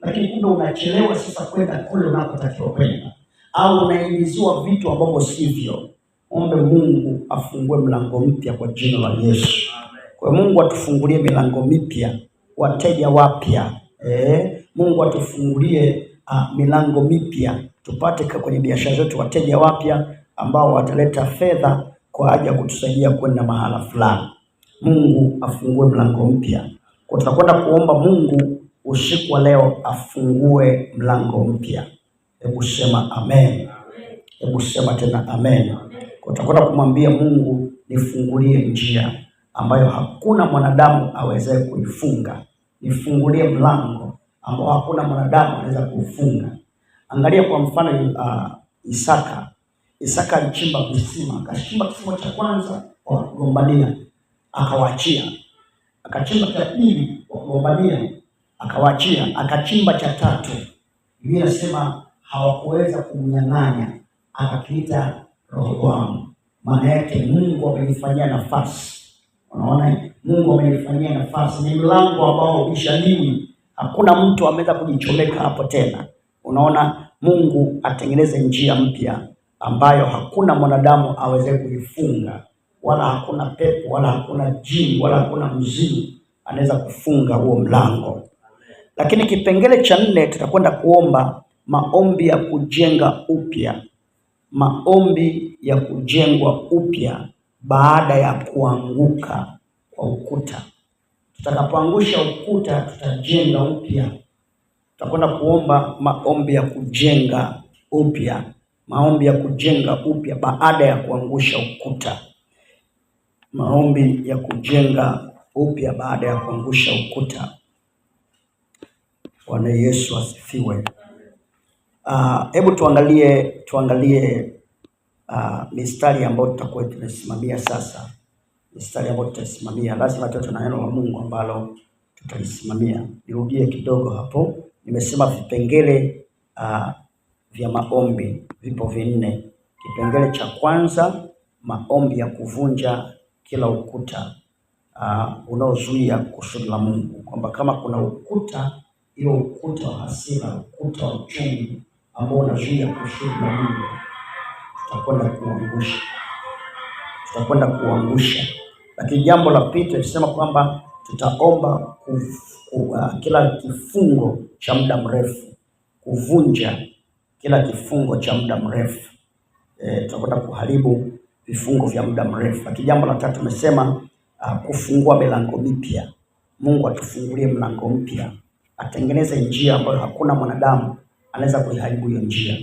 Lakini kumbe unachelewa sasa kwenda kule unakotakiwa kwenda. Au unaingizwa vitu ambavyo sivyo. Ombe Mungu afungue mlango mpya kwa jina la Yesu. Kwa Mungu atufungulie milango mipya, wateja wapya. Mungu atufungulie milango mipya, tupate kwenye biashara zetu wateja wapya ambao wataleta fedha kwa ajili ya kutusaidia kwenda mahala fulani. Mungu afungue mlango mpya. Kwa tutakwenda kuomba Mungu usiku wa leo afungue mlango mpya. Hebu sema amen. Hebu sema tena amen. Kwa tutakwenda kumwambia Mungu, nifungulie njia ambayo hakuna mwanadamu awezaye kuifunga. Nifungulie mlango ambao hakuna mwanadamu anaweza kuufunga. Angalia kwa mfano Isaka alichimba visima. Akachimba kisima cha kwanza kwa kugombania, akawaachia. Akachimba cha pili kwa kugombania, akawaachia. Akachimba cha tatu. Biblia inasema hawakuweza kumnyang'anya, akakiita Rehoboamu. Maana yake Mungu amenifanyia nafasi. Unaona, Mungu amenifanyia nafasi. Ni mlango ambao ubishaniwi. Hakuna mtu ameweza kujichomeka hapo tena. Unaona, Mungu atengeneze njia mpya ambayo hakuna mwanadamu aweze kuifunga, wala hakuna pepo, wala hakuna jini, wala hakuna mzimu anaweza kufunga huo mlango. Lakini kipengele cha 4 tutakwenda kuomba maombi ya kujenga upya. Maombi ya kujengwa upya baada ya kuanguka kwa ukuta. Tutakapoangusha ukuta tutajenga upya. Tutakwenda kuomba maombi ya kujenga upya. Maombi ya kujenga upya baada ya kuangusha ukuta. Maombi ya kujenga upya baada ya kuangusha ukuta. Bwana Yesu asifiwe. Hebu tuangalie mistari ambayo tutakuwa tunasimamia sasa. Mistari ambayo tutasimamia, lazima tuwe na neno la Mungu ambalo tutalisimamia. Nirudie kidogo hapo. Nimesema vipengele vya maombi vipo 4. Kipengele cha kwanza, maombi ya kuvunja kila ukuta unaozuia kusudi la Mungu. Kwamba kama kuna ukuta, hiyo ukuta wa hasira, ukuta wa uchungu ambao unazuia kusudi la Mungu, tutakwenda kuangusha. Lakini jambo la pili tulisema kwamba tutaomba kila kifungo cha muda mrefu, kuvunja kila kifungo cha muda mrefu. Tutakwenda kuharibu vifungo vya muda mrefu. Lakini jambo la tatu tumesema kufungua milango mipya. Mungu atufungulie mlango mpya, atengeneze njia ambayo hakuna mwanadamu anaweza kuiharibu hiyo njia.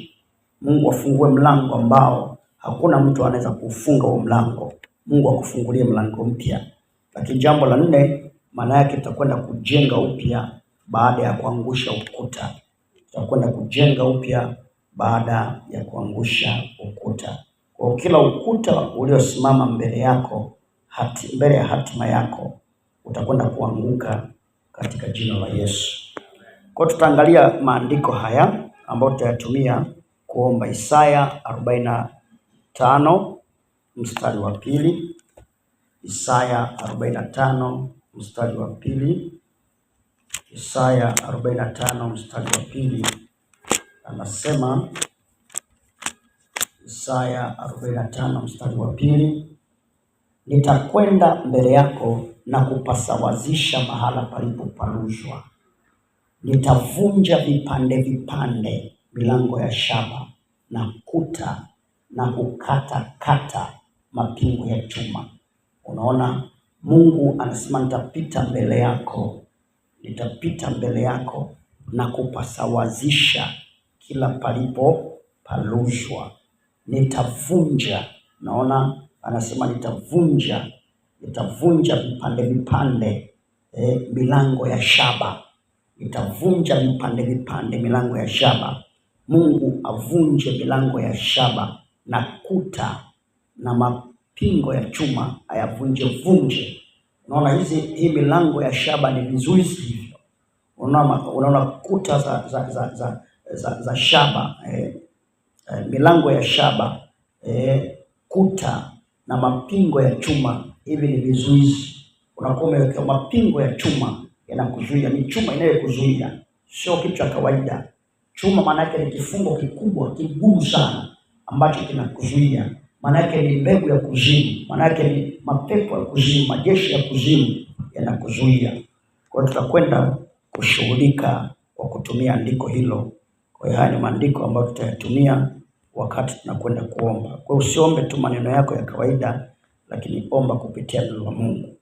Mungu afungue mlango ambao hakuna mtu anaweza kufunga huo mlango. Mungu akufungulie mlango mpya. Lakini jambo la 4, maana yake tutakwenda kujenga upya baada ya kuangusha ukuta. Tutakwenda kujenga upya baada ya kuangusha ukuta. Kwa kila ukuta uliosimama mbele yako, mbele ya hatima yako, utakwenda kuanguka katika jina la Yesu. Kwa tutaangalia maandiko haya ambayo tutayatumia kuomba. Isaya 45 mstari wa 2. Isaya 45 mstari wa 2. Isaya 45 mstari wa 2 anasema, Isaya 45 mstari wa 2, nitakwenda mbele yako na kupasawazisha mahala palipoparuzwa. Nitavunja vipande vipande milango ya shaba na kuta na kukata mapingo ya chuma. Unaona, Mungu anasema nitapita mbele yako na kupasawazisha kila palipo palushwa. Nitavunja, naona anasema nitavunja vipande vipande milango ya shaba. Nitavunja vipande vipande milango ya shaba. Mungu avunje milango ya shaba na kuta na mapingo ya chuma ayavunje. Unaona hii milango ya shaba ni vizuizi hivyo. Unaona kuta za shaba, milango ya shaba, kuta na mapingo ya chuma, hivi ni vizuizi. Unakuwa umeweka mapingo ya chuma yanakuzuia, ni chuma inayokuzuia, sio kitu cha kawaida. Chuma maana yake ni kifungo kikubwa kigumu sana ambacho kinakuzuia. Maana yake ni mbegu ya kuzimu, maana yake ni mapepo ya kuzimu, majeshi ya kuzimu yanakuzuia. Kwa hiyo tutakwenda kushughulika kwa kutumia andiko hilo. Kwa hiyo haya ni maandiko ambayo tutayatumia wakati tunakwenda kuomba. Kwa hiyo usiombe tu maneno yako ya kawaida, lakini omba kupitia neno la Mungu.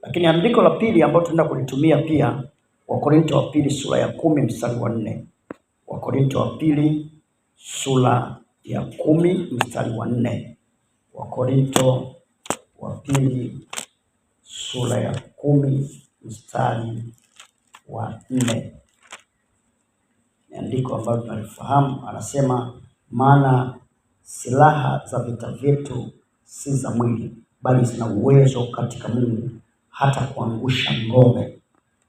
Lakini andiko la pili ambalo tunaenda kulitumia pia, Wakorintho wa pili sura ya 10 mstari wa 4. Wakorintho wa pili sura ya 10 mstari wa 4. Wakorintho wa pili sura ya 10 mstari wa 4. Ni andiko ambalo tunalifahamu. Anasema, maana silaha za vita vyetu si za mwili, bali zina uwezo katika Mungu hata kuangusha ngome.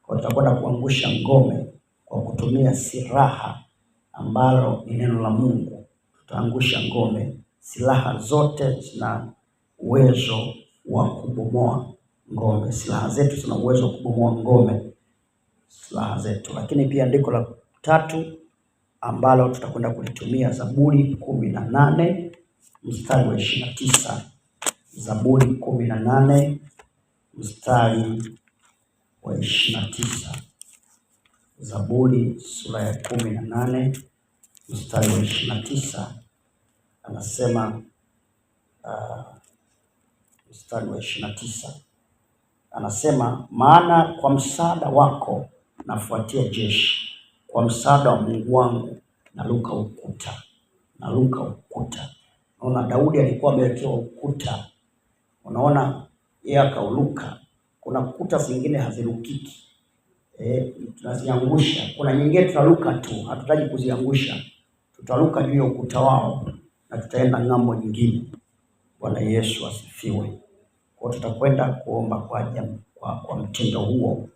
Kwa tutakwenda kuangusha ngome kwa kutumia silaha ambalo ni neno la Mungu. Tutaangusha ngome. Silaha zote zina uwezo wa kubomoa ngome. Silaha zetu zina uwezo wa kubomoa ngome, silaha zetu. Lakini pia andiko la tatu ambalo tutakwenda kulitumia, Zaburi 18 mstari wa 29. Zaburi 18 mstari wa 29. Zaburi sura ya 18 mstari wa 29 anasema, mstari wa 29 anasema, maana kwa msaada wako nafuatia jeshi, kwa msaada wa Mungu wangu naruka ukuta. Unaona Daudi alikuwa amewekewa ukuta, unaona yeye akauruka. Kuna kuta zingine hazirukiki, tunaziangusha. Kuna nyingine tutaruka tu, hatutaji kuziangusha, tutaruka juu ya ukuta wao na tutaenda ng'ambo nyingine. Bwana Yesu asifiwe. Kwa tutakwenda kuomba kwa mtindo huo,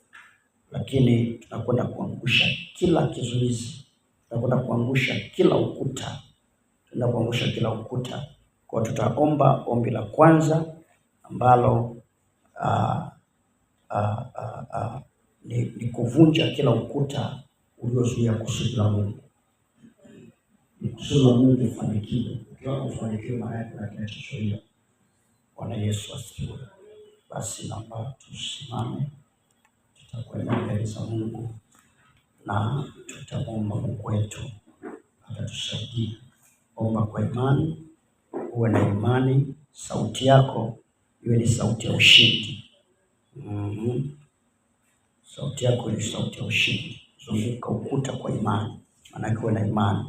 lakini tunakwenda kuangusha kila kizuizi, tunakwenda kuangusha kila ukuta, Kwa tutaomba ombi la kwanza ambalo ni kuvunja kila ukuta uliozuia kusudi la Mungu. Kusudi la Mungu lifanikiwe. Ukiona kufanikiwa maana yake kuna kinachozuia. Bwana Yesu asifiwe. Basi naomba tusimame, tutakwenda mbele za Mungu na tutamwomba Mungu wetu atatusaidia. Omba kwa imani, uwe na imani, sauti yako iwe ni sauti ya ushindi. Sauti yako ni sauti ya ushindi. Zunguka ukuta kwa imani, maana uwe na imani.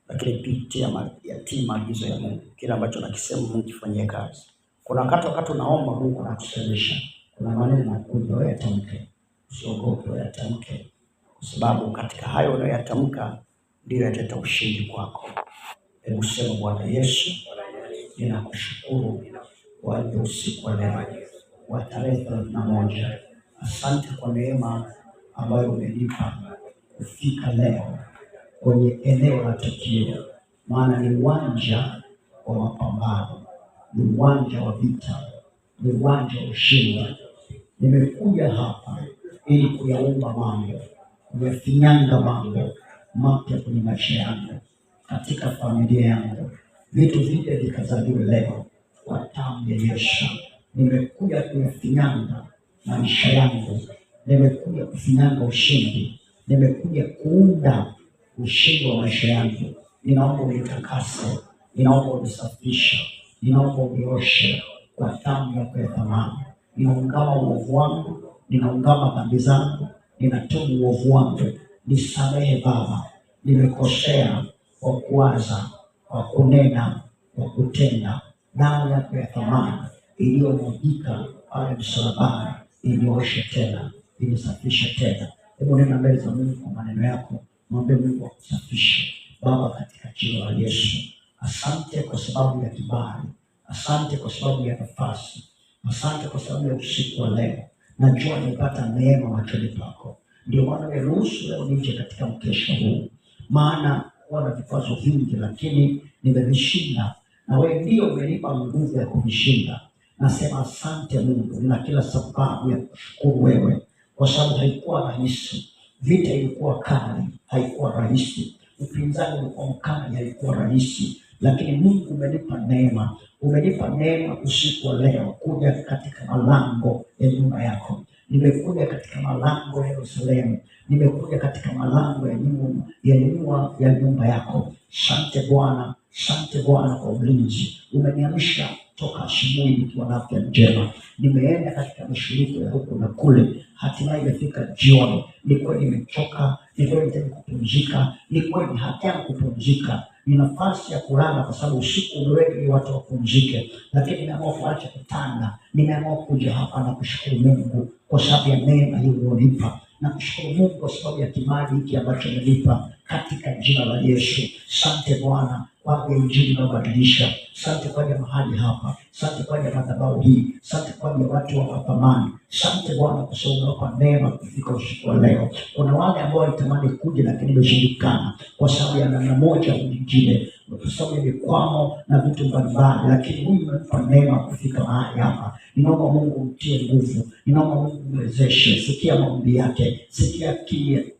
Lakini pitia yatii maagizo ya Mungu. Kila ambacho nakisema Mungu kifanyie kazi. Kuna wakati unaomba Mungu anakusemesha. Kuna maneno yanakuja, wewe yatamke. Usiogope, wewe yatamke. Kwa sababu katika hayo unayoyatamka ndio yataleta ushindi kwako. Hebu sema, Bwana Yesu, ninakushukuru kwa usiku wa leo wa tarehe 31. Asante kwa neema ambayo umenipa kufika leo kwenye eneo la tukio, maana ni uwanja wa mapambano, ni uwanja wa vita, ni uwanja wa ushindi. Nimekuja hapa ili kuyaumba mambo, kuyafinyanga mambo mapya kwenye maisha yangu, katika familia yangu. Vitu vipya vikazaliwe leo kwa damu ya Yesu. Nimekuja kuyafinyanga maisha yangu, nimekuja kufinyanga ushindi, nimekuja kuunda ushindi wa maisha yangu. Ninaomba unitakase, ninaomba unisafishe, ninaomba unioshe kwa damu yako ya thamani. Ninaungama uovu wangu, ninaungama dhambi zangu, ninatubu uovu wangu. Nisamehe Baba, nimekosea kwa kuwaza, kwa kunena, kwa kutenda, damu yako ya thamani iliyomwagika pale msalabani ilioshe tena, ilisafishe tena. Hebu nena mbele za Mungu kwa maneno yako, mwambie Mungu akusafishe. Baba, katika jina la Yesu, asante kwa sababu ya kibali, asante kwa sababu ya nafasi, asante kwa sababu ya usiku wa leo. Najua nimepata neema machoni pako, ndio maana nimeruhusu leo nije katika mkesha huu, maana wana vikwazo vingi, lakini nimevishinda, na wewe ndio umenipa nguvu ya kuvishinda. Nasema asante Mungu, na kila sababu ya kushukuru wewe, kwa sababu haikuwa rahisi. Vita ilikuwa kali, haikuwa rahisi. Upinzani ulikuwa mkali, haikuwa rahisi. Lakini Mungu umenipa neema, umenipa neema usiku wa leo kuja katika malango ya nyumba yako. Nimekuja katika malango ya Yerusalemu, nimekuja katika malango ya nyumba yako. Asante Bwana, asante Bwana kwa ulinzi. Umeniamsha toka asubuhi nikiwa na afya njema. Nimeenda katika mashirika ya huku na kule, hatimaye imefika jioni. Ni kweli nimechoka, ni kweli nitaka kupumzika, ni kweli hataki kupumzika. Ni nafasi ya kulala kwa sababu usiku umeweka ili watu wapumzike, lakini nimeamua kuacha kitanda. Nimeamua kuja hapa na kushukuru Mungu kwa sababu ya neema hii ulionipa, na kushukuru Mungu kwa sababu ya kibali hiki ambacho umenipa katika jina la Yesu. Asante Bwana kwa injili inayobadilisha. Asante kwa mahali hapa, asante kwa madhabahu hii, asante kwa watu wa thamani. Asante Bwana kwa sababu unawapa neema kufika usiku wa leo. Kuna wale ambao walitamani kuja lakini imeshindikana kwa sababu ya namna moja au nyingine, kwa sababu ya mikwamo na vitu mbalimbali, lakini huyu umempa neema kufika mahali hapa. Ninaomba Mungu mtie nguvu, ninaomba Mungu mwezeshe. Sikia maombi yake, sikia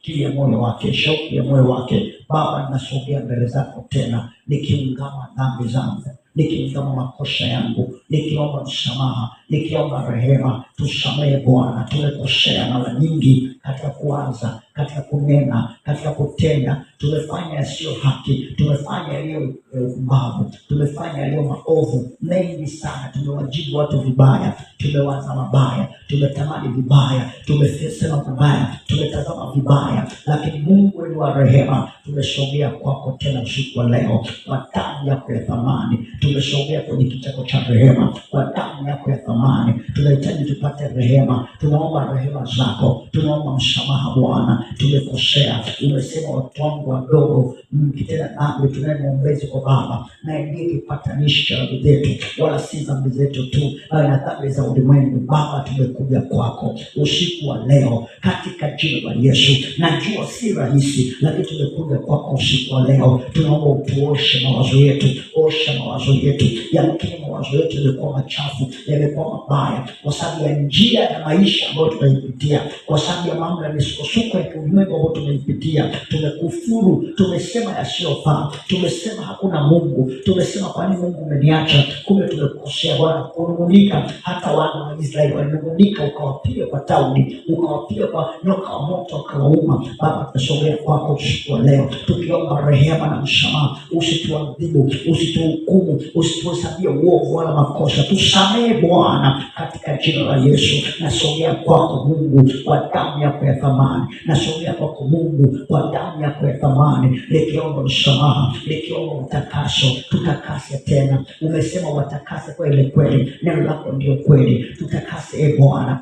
kile ya moyo wake, shauku ya moyo wake. Baba, ninasogea mbele zako tena nikiungama dhambi zangu, nikiungama makosa yangu, nikiomba msamaha, nikiomba rehema. Tusamehe Bwana, tumekosea mara nyingi katika kuanza, katika kunena, katika kutenda. Tumefanya yasiyo haki, tumefanya yaliyo ubavu, tumefanya yaliyo maovu mengi sana. Tumewajibu watu vibaya, tumewaza mabaya, tumetamani vibaya, tumesema vibaya, tumetazama vibaya. Lakini Mungu ni wa rehema, tumesogea kwako tena usiku wa leo kwa damu yako ya thamani. Tumesogea kwenye kitako cha rehema kwa damu yako ya thamani. Tunahitaji tupate rehema, tunaomba rehema zako, tunaomba msamaha Bwana. Tumekosea, umesema watu wangu wadogo mkitenda dhambi tunaye mwombezi kwa Baba, na ndiye kipatanishi cha dhambi zetu, wala si dhambi zetu tu, bali na dhambi za ulimwengu. Baba, tumekuja kwako usiku wa leo katika jina la Yesu. Najua si rahisi, lakini tumekuja kwako usiku wa leo. Tunaomba utuoshe mawazo yetu, osha mawazo yetu. Yamkini mawazo yetu yamekuwa machafu, yamekuwa mabaya kwa sababu ya njia ya maisha ambayo tunaipitia, kwa sababu ya mambo ya misukosuko ya kiulimwengu ambayo tunaipitia. Tumekufuru, tumesema yasiyofaa, tumesema hakuna Mungu, tumesema kwa nini Mungu umeniacha? Kumbe tumekosea Bwana. Kunung'unika, hata wana wa Israeli walinung'unika, ukawapiga kwa tauni, ukawapiga kwa nyoka wa moto, ukawauma. Baba, tunasogea kwako usiku wa leo tukiomba rehema na msamaha. Usituadhibu, usituhukumu, usituhesabie uovu wala makosa. Tusamehe Bwana katika jina la Yesu. Nasogea kwako Mungu kwa damu yako ya thamani, nasogea kwako Mungu kwa damu yako ya thamani, nikiomba msamaha, nikiomba utakaso. Tutakase tena, umesema watakase kwa ile kweli, neno lako ndio kweli. Tutakase Bwana,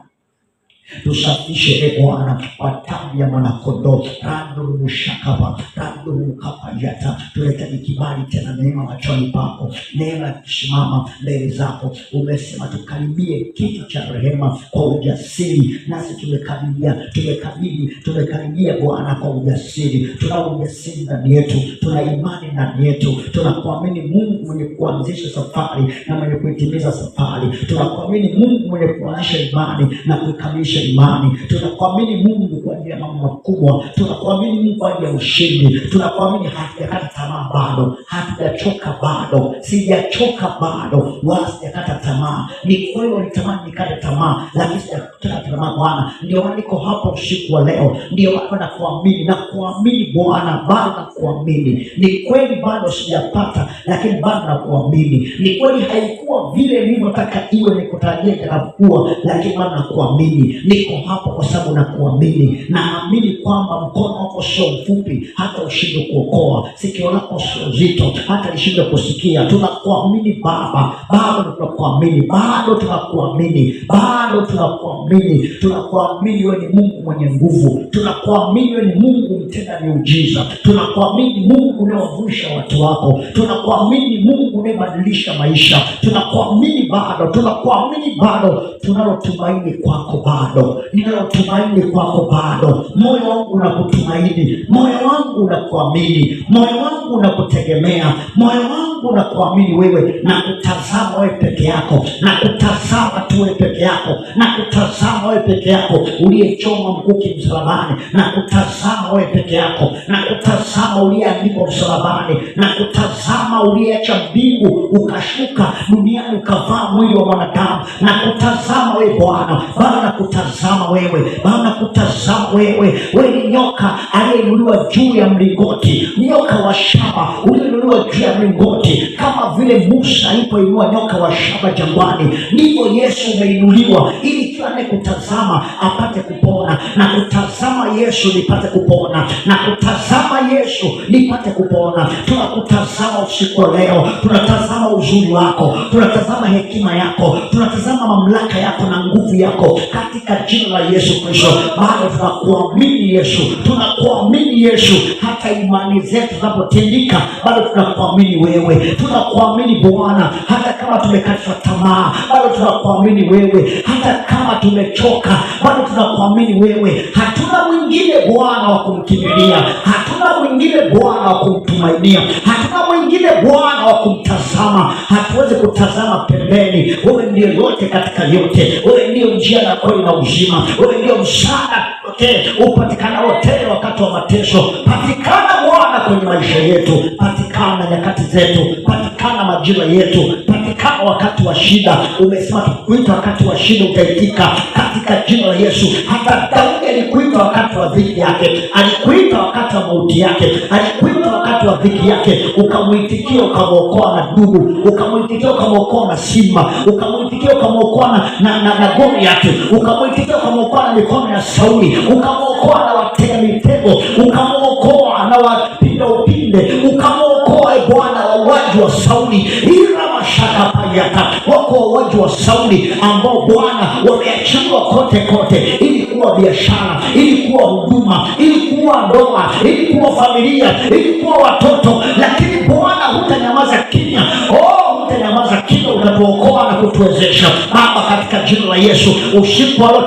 tusafishe Bwana kwa damu ya mwanakondoo. Randu mshakaba, randu mkapayata. Tunahitaji kibali tena, neema machoni pako, neema ya kusimama mbele zako. Umesema tukaribie kiti cha rehema kwa ujasiri, nasi tumekaribia Bwana kwa ujasiri. Tuna ujasiri ndani yetu, tuna imani ndani yetu, tunakuamini Mungu mwenye kuanzisha safari na mwenye kuitimiza safari. Tunakuamini Mungu mwenye kuanzisha imani na kuikamilisha imani. Tunakuamini Mungu kwa ajili ya mambo makubwa, tunakuamini Mungu kwa ajili ya ushindi. Tunakuamini hatujakata tamaa bado, hatujachoka bado, sijachoka bado, wala sijakata tamaa. Ni kweli walitamani nikate tamaa, lakini sijakata tamaa Bwana. Ndio maana niko hapo usiku wa leo, ndio maana nakuamini, nakuamini Bwana, bado nakuamini. Ni kweli bado sijapata, lakini bado nakuamini. Ni kweli haikuwa vile nilivyotaka iwe, nikutarajia itakapokuwa, lakini bado nakuamini. niko hapo kwa sababu nakuamini. Naamini kwamba mkono wako sio mfupi hata ushinde kuokoa, sikio lako sio zito hata lishinde kusikia. Tunakuamini Baba, bado tunakuamini, bado tunakuamini, bado tunakuamini. Tunakuamini wewe ni Mungu mwenye nguvu, tunakuamini wewe ni Mungu mtenda miujiza, tunakuamini Mungu unayewavusha watu wako, tunakuamini Mungu unayebadilisha maisha, tunakuamini bado, tunakuamini bado. Tunalotumaini kwako bado, ninalotumaini kwako bado. Moyo wangu unakutumaini, moyo wangu unakuamini, moyo wangu unakutegemea, moyo wangu unakuamini wewe, na kutazama wewe peke yako, na kutazama tu wewe peke yako, na kutazama wewe peke yako uliyechoma mkuki msalabani, na kutazama wewe peke yako, na kutazama uliyeandikwa msalabani, na kutazama uliyeacha mbingu ukashuka duniani ukavaa mwili wa mwanadamu, na kutazama wewe Bwana, Bwana na kutazama wewe, Bwana na kutazama wewe. Wewe ni nyoka aliyeinuliwa juu ya mlingoti, nyoka wa shaba uliyeinuliwa juu ya mlingoti. Kama vile Musa alipoinua nyoka wa shaba jangwani, ndivyo Yesu umeinuliwa ili kila anayekutazama apate kupona. Na kutazama Yesu nipate kupona, na kutazama Yesu nipate kupona. Tunakutazama usiku wa leo, tunatazama uzuri wako, tunatazama hekima yako, tunatazama mamlaka yako na nguvu yako katika jina la Yesu Kristo. Bado tunakuamini Yesu, tunakuamini Yesu. Hata imani zetu zinapotindika, bado tunakuamini wewe, tunakuamini Bwana. Hata kama tumekatishwa tamaa, bado tunakuamini wewe. Hata kama tumechoka, bado tunakuamini wewe. Hatuna mwingine Bwana wa kumkimbilia, hatuna mwingine Bwana wa kumtumainia, hatuna mwingine Bwana wa kumtazama. Hatuwezi kutazama pembeni, wewe ndiye yote katika yote, wewe ndiyo njia na kweli na uzima, wewe ndiyo msaada upatikana wote wakati wa mateso. Patikana Bwana kwenye maisha yetu, patikana nyakati zetu, patikana majira yetu, patikana wakati wa shida. Umesema tukuita wakati wa shida utaitika katika jina la Yesu. Hata Daudi alikuita wakati wa dhiki yake, alikuita wakati wa mauti yake, alikuita wakati wa dhiki yake, ukamuitikia ukamwokoa na dubu, ukamuitikia ukamwokoa na simba, ukamuitikia ukamwokoa na Goliathi, ukamuitikia ukamwokoa na mikono ya Sauli, ukamwokoa na watega mitego, ukamwokoa na wapinda upinde, ukamwokoa Bwana wauaji wa Sauli. Ila mashaka payata wako wauaji wa Sauli ambao Bwana wameachiliwa kote kote, ili kuwa biashara, ili kuwa huduma, ili kuwa ndoa, ili kuwa familia, ili kuwa watoto. Lakini Bwana hutanyamaza kimya, hutanyamaza kimya, utatuokoa na kutuwezesha Baba, katika jina la Yesu. Usiku wa leo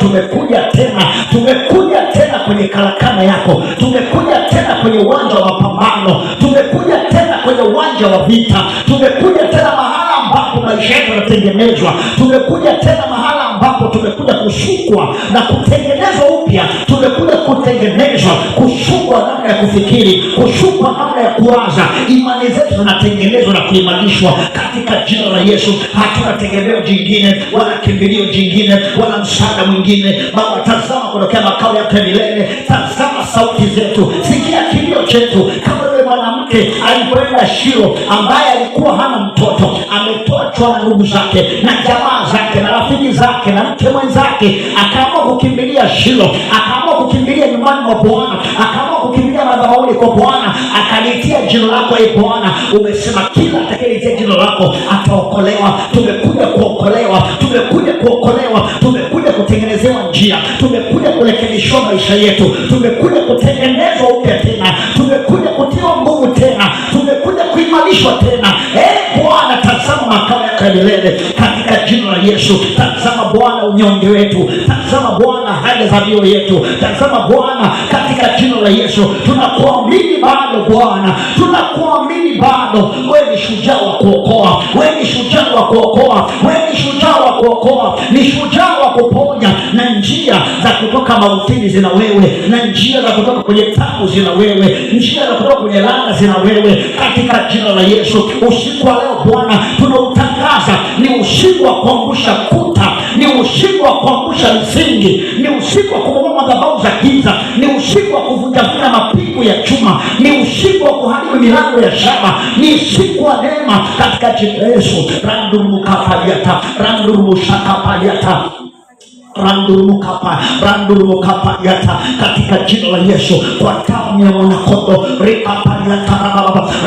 tumekuja tena kwenye karakana yako, tumekuja tena kwenye uwanja wa mapambano, tumekuja tena kwenye uwanja wa vita, tumekuja tena mahala ambapo maisha yetu yanatengenezwa, tumekuja tena mahala ambapo tumekuja kusukwa na kutengenezwa upya, tumekuja kutengenezwa, kusukwa namna ya kufikiri, kusukwa namna ya kuwaza. Imani zetu zinatengenezwa na kuimarishwa katika jina la Yesu. Hatuna tegemeo jingine wala kimbilio jingine wala msaada mwingine. Baba, tazama kutokea makao yako ya milele, tazama sauti zetu, sikia kilio chetu. Kama yule mwanamke alipoenda Shilo ambaye alikuwa hana mtoto, ametoachwa na ndugu zake na jamaa zake na rafiki zake na mke mwenzake, akaamua kukimbilia Shilo, akaamua kukimbilia nyumbani mwa Bwana, akaamua kukimbilia madhabahuni kwa Bwana, akalitia jina lako. Bwana, umesema kila atakayelitia jina lako ataokolewa. Tumekuja kuokolewa, tumekuja kuokolewa, tumekuja kutengenezewa njia, tumekuja kurekebishwa maisha yetu, tumekuja kutengenezwa upya tena, tumekuja kutiwa nguvu tena, tumekuja kuimarishwa tena. Bwana, tazama makao yako ya milele katika jina la Yesu. Tazama Bwana unyonge wetu, tazama Bwana haja za mioyo yetu, tazama Bwana katika jina la Yesu. Tunakuamini bado Bwana, tunakuamini bado. Wewe ni shujaa wa kuokoa, wewe ni shujaa wa kuokoa, wewe ni shujaa wa kuokoa, ni shujaa wa kuponya. Na njia za kutoka mautini zina wewe, na njia za kutoka kwenye tabu zina wewe, njia za kutoka kwenye laana zina wewe katika jina la Yesu. Usiku wa leo Bwana tunautangaza ni usiku wa kuangusha kuta, ni usiku wa kuangusha msingi, ni usiku wa kubomoa madhabahu za giza, ni usiku wa kuvunja mapigo ya chuma, ni usiku wa kuharibu milango ya shaba, ni usiku wa neema katika jina la Yesu. Randumu kapaliata, randumu shakapaliata. Randurumukapa yata, katika jina la Yesu, kwa damu ya mwanakondoo.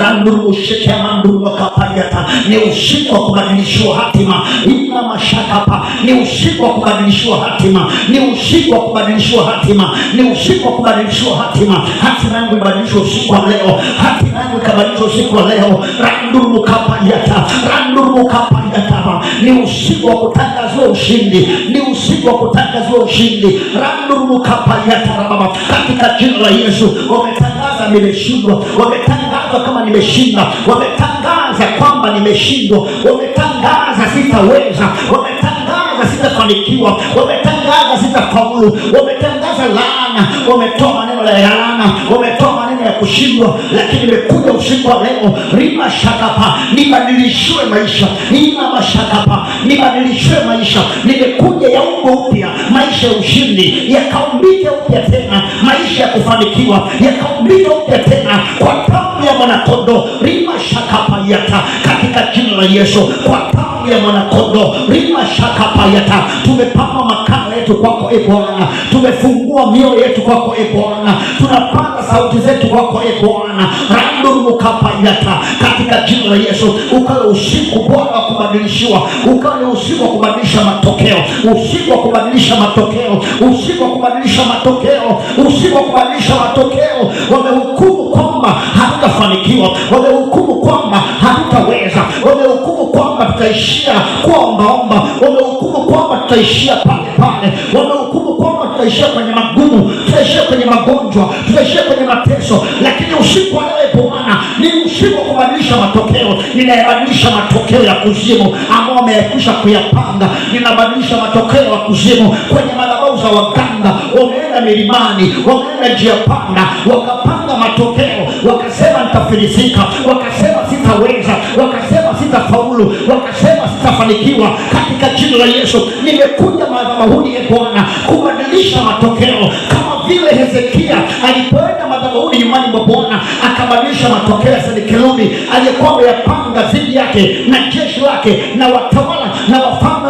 Randurumushekemandurumukapa yata, ni usiku wa kubadilishiwa hatima. Ina mashakapa, ni usiku wa kubadilishiwa hatima, ni usiku wa kubadilishiwa hatima, ni usiku wa kubadilishiwa hatima. Hatima yangu ibadilishwe usiku wa leo, hatima yangu ikabadilishwe usiku wa leo. Randurumukapa yata, randurumukapa yata, ni usiku wa kutangazwa ushindi, ni usiku wa kutangazwa ushindi. Randurumukapa yata baba, katika jina la Yesu. Wametangaza nimeshindwa, wametangaza kama nimeshinda, wametangaza kwamba nimeshindwa, wametangaza sitaweza, wametangaza sitafanikiwa, wametangaza sitafaulu, wametangaza laana, wametoa maneno ya laana, wametoa maneno ya kushindwa. Lakini nimekuja usiku wa leo, rima shakapa, nibadilishiwe maisha. Ina mashakapa, nibadilishiwe maisha. Nimekuja yaumbe upya, maisha ya ushindi yakaumbike upya tena, maisha ya kufanikiwa yakaumbike upya tena kwa damu ya mwanakondoo. Rima shakapa yata, katika jina la Yesu, kwa damu ya mwanakondoo. Rima shakapa yata, tumepama makao yetu kwako e Bwana, tumefungua mioyo yetu kwako e Bwana, tunapanda sauti zetu kwako e Bwana. Randurumukapa yata, katika jina la Yesu. Ukawe usiku Bwana wa kubadilishiwa, ukawe usiku wa kubadilisha matokeo, usiku wa kubadilisha matokeo, usiku wa kubadilisha matokeo, usiku wa kubadilisha matokeo. Wamehukumu kwamba hatutafanikiwa, wamehukumu kwamba hatutaweza, wamehukumu kwamba tutaishia kuombaomba, wamehukumu kwamba tutaishia pale pale, wamehukumu kwamba tutaishia kwenye magumu, tutaishia kwenye magonjwa, tutaishia kwenye mateso. Lakini usiku wa leo Bwana ni usiku wa kubadilisha matokeo. Ninabadilisha matokeo ya kuzimu ambao wamekwisha kuyapanga, ninabadilisha matokeo ya kuzimu kwenye madhabahu za waganga. Wameenda milimani, wameenda njia panda, wakapanga matokeo, wakasema nitafilisika, wakasema sitaweza, wakasema sitafaulu, wakasema sitafanikiwa. Katika jina la Yesu nimekuja madhabahuni e Bwana kubadilisha matokeo, kama vile Hezekia alipoenda madhabahuni nyumbani mwa Bwana akabadilisha matokeo ya Senakeribu aliyekuwa ameyapanga dhidi yake na jeshi lake na watawala na wafalme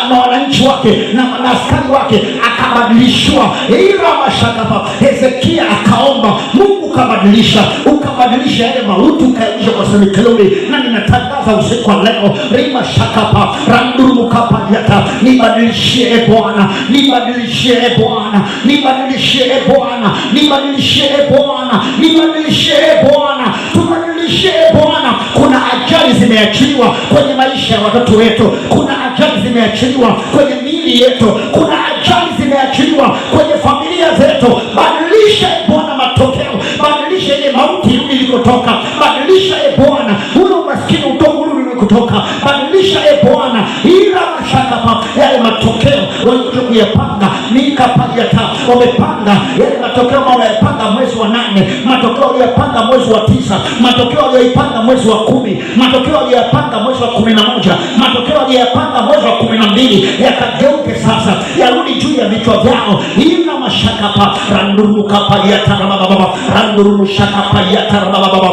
na wananchi wake na askari wake, akabadilishiwa. Ila mashakapa, Hezekia akaomba, Mungu kabadilisha, ukabadilisha yale mauti ukayaisha kwa Senakeribu. Na ninatangaza usiku wa leo, rima shakapa, randurumukapa yata, nibadilishie e Bwana, nibadilishie e Bwana, nibadilishie e Bwana, nibadilishie e Bwana, nibadilishie e Bwana, tubadilishie e Bwana. Kuna ajali zimeachiliwa kwenye maisha ya watoto wetu, kuna ajali zimeachiliwa kwenye miili yetu, kuna ajali zimeachiliwa kwenye familia zetu. Badilisha e Bwana matokeo, badilisha ile mauti ilikotoka, badilisha e Bwana ule umaskini utovu kutoka, badilisha e Bwana. Ila mashaka yale matokeo walikuja kuyapanga nikapayata, wamepanga yale matokeo wamepanga mwezi wa 8, matokeo waliyopanga mwezi wa 9, matokeo waliyopanga mwezi wa 10, matokeo waliyopanga mwezi wa 11, matokeo waliyopanga mwezi wa 12 yakageuke sasa, yarudi juu ya vichwa vyao. Ila mashaka pa randurumukapayata baba, randurumushakapayata baba,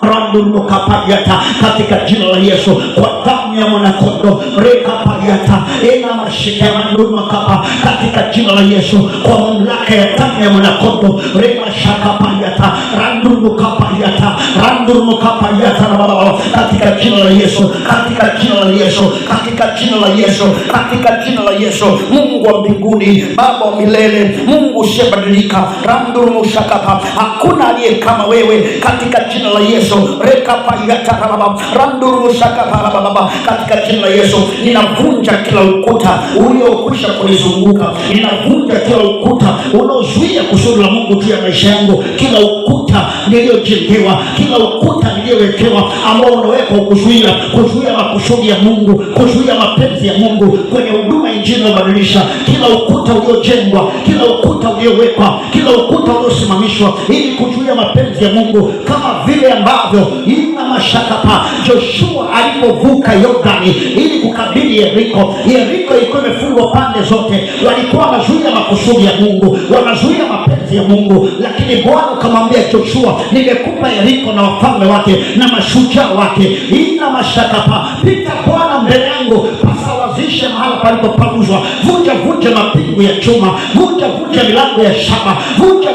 randurumukapayata, katika jina la Yesu, kwa damu ya mwanakondoo. Rekapayata ina mashikemandurumukapa, katika jina la Yesu, kwa mamlaka ya damu ya mwanakondoo. Remashakapayata, randurumukapayata, randurumukapayata baba, katika jina la Yesu, katika jina la Yesu, katika jina la Yesu, katika jina la Yesu. Mungu wa mbinguni, Baba wa milele, Mungu usiyebadilika, randurumushakapa, hakuna aliye kama wewe, katika jina la Yesu. Rekapayata baba, randurumushakapa baba, katika jina la Yesu. Ninavunja kila ukuta uliokwisha kunizunguka, ninavunja kila ukuta unaozuia kusudi la Mungu juu ya maisha yangu, kila ukuta niliyojengewa, kila ukuta niliyowekewa ambao unawekwa kuzuia makusudi ya Mungu, kuzuia mapenzi ya Mungu kwenye huduma injili inabadilisha. Kila ukuta uliojengwa, kila ukuta uliowekwa, kila ukuta uliosimamishwa ili kuzuia mapenzi ya Mungu, kama vile ambavyo ina mashaka pa Joshua alipovuka Yordani ili kukabili Yeriko. Yeriko ilikuwa imefungwa pande zote, walikuwa wanazuia makusudi ya Mungu, wanazuia mapenzi ya Mungu. Lakini Bwana akamwambia Joshua, nimekupa Yeriko na wafalme wake na mashujaa wake. Ina mashaka pa, pita Bwana mbele yangu, pasawazishe mahala palipopanguzwa. Vunja mapingu ya chuma, vunja milango ya shaba, vunja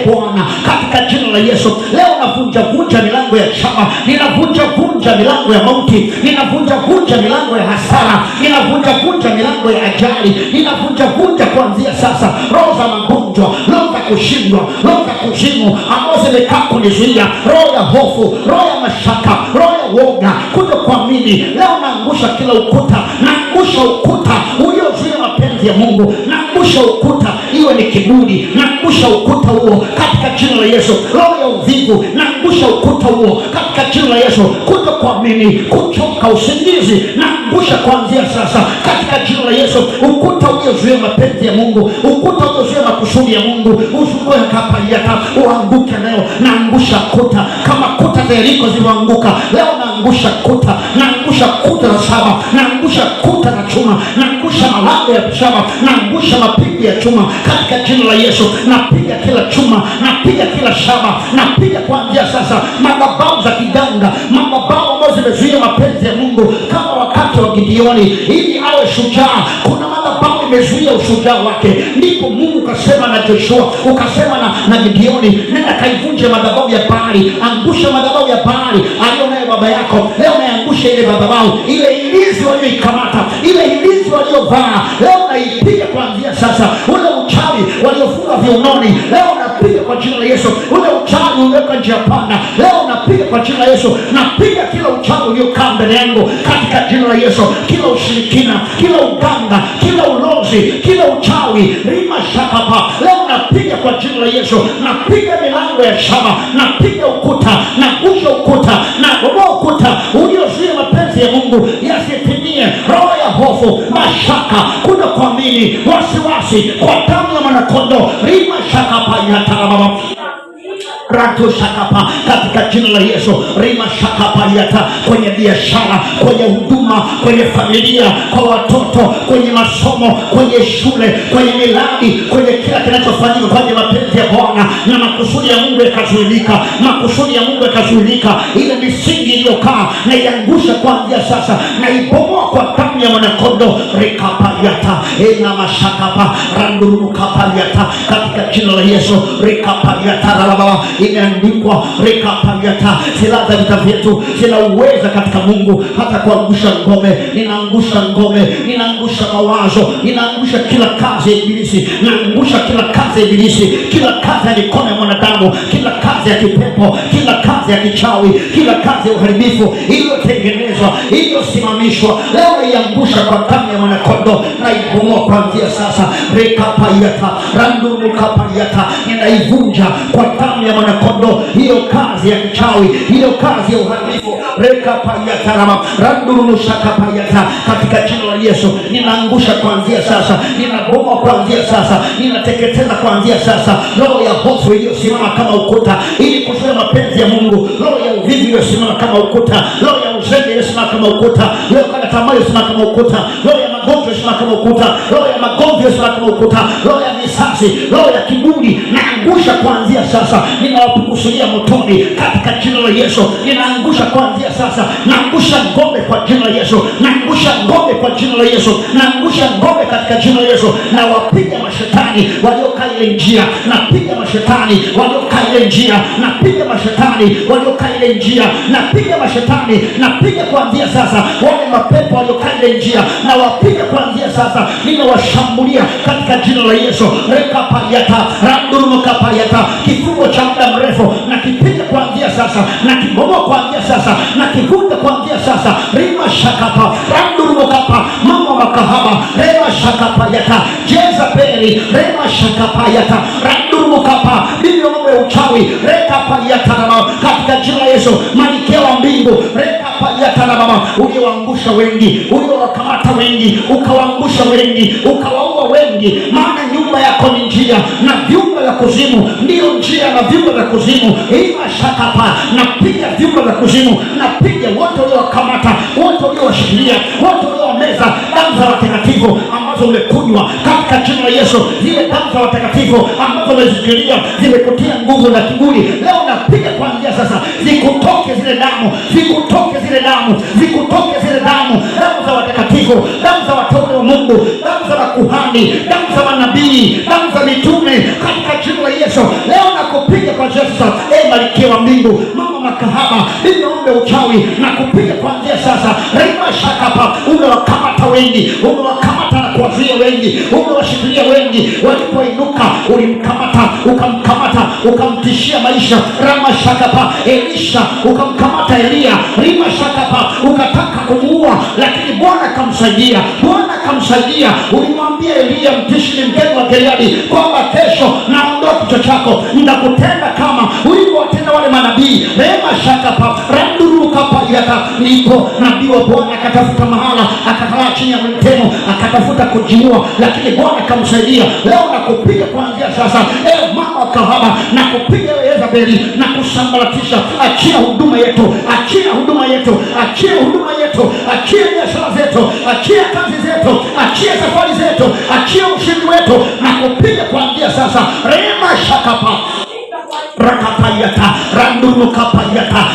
Bwana katika jina la Yesu. Leo navunja milango ya shaba, ninavunja milango ya mauti, ninavunja milango ya hasara, ninavunja milango ya ajali, ninavunja kuanzia sasa roho za magonjwa, roho za kushindwa, roho za kuzimu ambazo zimekaa kunizuia, roho ya hofu, roho ya mashaka, roho ya woga, kutokuamini. Leo naangusha kila ukuta, naangusha ukuta uliozuia mapenzi ya Mungu, naangusha ukuta, iwe ni kiburi, naangusha ukuta huo katika jina la Yesu. Roho ya uvivu, naangusha ukuta huo katika jina la Yesu. Kutokuamini, kuchoka, usingizi, naangusha kuanzia sasa katika jina la Yesu. Ukuta uliozuia mapenzi ya Mungu, ukuta uliozuia makusudi ya Mungu, ufungue kapayata, uanguke leo. Naangusha kuta kama kuta za Yeriko zilizoanguka. Leo naangusha kuta, naangusha kuta za shaba, naangusha kuta za chuma, naangusha malango ya shaba, naangusha mapingu ya chuma katika jina la Yesu. Napiga kila chuma, napiga kila shaba, napiga kuanzia sasa madhabahu za kiganga, madhabahu ambazo zimezuia mapenzi ya Mungu kama wakati wa Gideoni ili awe shujaa. Kuna madhabahu imezuia ushujaa wake, ndipo Mungu kasema na Joshua, ukasema na Gideoni, nenda kaivunje madhabahu ya Baali. Angusha madhabahu ya Baali alionayo baba yako. Leo naangusha ile madhabahu, ile ilizi walioikamata, ile ilizi waliovaa, leo naipiga kuanzia sasa. Ule uchawi waliofunga viunoni, leo napiga kwa jina la Yesu. Ule uchawi ulioweka njia panda, leo napiga kwa jina la Yesu. Napiga kila uchawi uliokaa mbele yangu katika jina la Yesu. Kila ushirikina, kila uganga, kila ulozi, kila uchawi, rima shakapa, leo napiga kwa jina la Yesu. Napiga milango ya shaba, napiga ukuta, nagusha ukuta, nabomoa ukuta uliozuia mapenzi ya Mungu yasitimie. Roho ya hofu, mashaka, kutokuamini, wasiwasi, kwa damu ya Mwana-Kondoo, rima shakapa yatarababa Rato shakapa katika jina la Yesu. Rima shakapa yata, kwenye biashara, kwenye huduma, kwenye familia, kwa watoto, kwenye masomo, kwenye shule, kwenye miradi, kwenye kila kinachofanyika kwenye mapenzi ya Bwana, na makusudi ya Mungu yakazuilika, makusudi ya Mungu yakazuilika. Ile misingi iliyokaa na iangusha kuanzia sasa, na ibomoa kwa damu ya Mwana-Kondoo. Rikapa yata ina mashakapa randuru kapa yata katika jina la Yesu. Rikapa yata ralaba, imeandikwa rekapagata, silaha za vita vyetu zina uweza katika Mungu hata kuangusha ngome. Ninaangusha ngome, ninaangusha mawazo, ninaangusha kila kazi ya ibilisi, naangusha kila kazi ya ibilisi, kila kazi ya mikono ya mwanadamu, kila kazi ya kipepo, kila kazi ya kichawi, kila kazi ya uharibifu iliyotengenezwa, iliyosimamishwa, leo naiangusha kwa damu ya Mwana-Kondoo, na ibomoa kuanzia sasa. Rekapayata randuru kapayata, ninaivunja kwa damu ya Mwana-Kondoo hiyo kazi ya kichawi, hiyo kazi ya uharibifu. Rekapayata rama randuru shakapayata katika jina la Yesu. Ninaangusha kuanzia sasa, ninabomoa kuanzia sasa, ninateketeza kuanzia sasa roho ya hofu iliyosimama kama ukuta ili kuzuia mapenzi ya Mungu, roho ya uvivu iliyosimama kama ukuta, roho ya uzembe iliyosimama kama ukuta, roho ya tamaa iliyosimama kama ukuta, roho ya magonjwa iliyosimama kama ukuta, roho ya magomvi iliyosimama kama ukuta, roho ya visasi, roho ya kiburi, naangusha kuanzia sasa. Ninawapukusulia motoni katika jina la Yesu. Ninaangusha kuanzia sasa, naangusha ngome kwa jina la Yesu, naangusha ngome kwa jina la Yesu, naangusha ngome katika jina la Yesu. Na wapiga mashetani waliokaa ile njia, napiga mashetani waliokaa ile njia, napiga mashetani waliokaa ile njia, napiga mashetani, napiga kuanzia sasa wale mapepo waliokaa ile njia, na wapiga kuanzia sasa. Ninawashambulia katika jina la Yesu. Rekapayata randuru kapayata, kifungo cha muda mrefu na kipiga kuanzia sasa, na kibomoa kuanzia sasa, na kivunja kuanzia sasa. Rima shakapa randuru kapa mama makahaba rema shakapa yata Jezabeli rema shakapa yata randuru kapa ndio mambo ya uchawi. Rekapa yata na katika jina la Yesu. Malkia wa mbingu rekapa yata na mama, ulioangusha wengi, uliowakamata wengi, ukawaangusha wengi, ukawaua wengi, maana nyumba yako ni njia na vyumba vya kuzimu ndio njia na vyumba vya kuzimu. Ima shakapa, napiga vyumba vya kuzimu, napiga wote waliowakamata, wote waliowashikilia, wote waliowameza damu za watakatifu ambazo umekunywa katika jina la Yesu. Zile damu za watakatifu ambazo umezikilia zimekutia nguvu na kiburi, leo napiga kuanzia sasa, zikutoke zile damu, zikutoke zile damu, zikutoke zile damu, damu za watakatifu, damu za watoto wa Mungu Mungu, damu za makuhani, damu za manabii, damu za mitume, katika jina la Yesu. Leo nakupiga kwa Yesu. Malkia wa mbingu, mama makahaba, nimeombe uchawi na kupiga kuanzia sasa. Rima shakapa, umewakamata wengi, umewakamata na kuwazuia wengi, umewashikilia wengi. Walipoinuka ulimkamata, ukamkamata, ukamtishia maisha. Rama shakapa, Elisha ukamkamata Elia. Rima shakapa, ukataka kumuua, lakini Bwana akamsaidia. Bwana akamsaidia. Ulimwambia Elia Mtishbi mgeni wa Gileadi kwamba kesho naondoa kichwa chako, nitakutenda kama ulivyowatenda wale manabii. Rema shakapa, randuruka yata. Ndipo nabii wa Bwana akatafuta mahala, akakaa chini ya mtemo, akatafuta kujiua, lakini Bwana akamsaidia. Leo nakupiga kuanzia sasa, mama kahaba, nakupiga Yezebeli na kusambaratisha. Achia huduma yetu, achia huduma yetu, achia huduma yetu, achia biashara zetu, achia kazi zetu, achia safari zetu, achia ushindi wetu, nakupiga kuanzia sasa. Rema shakapa, rakapayata, randurukapayata.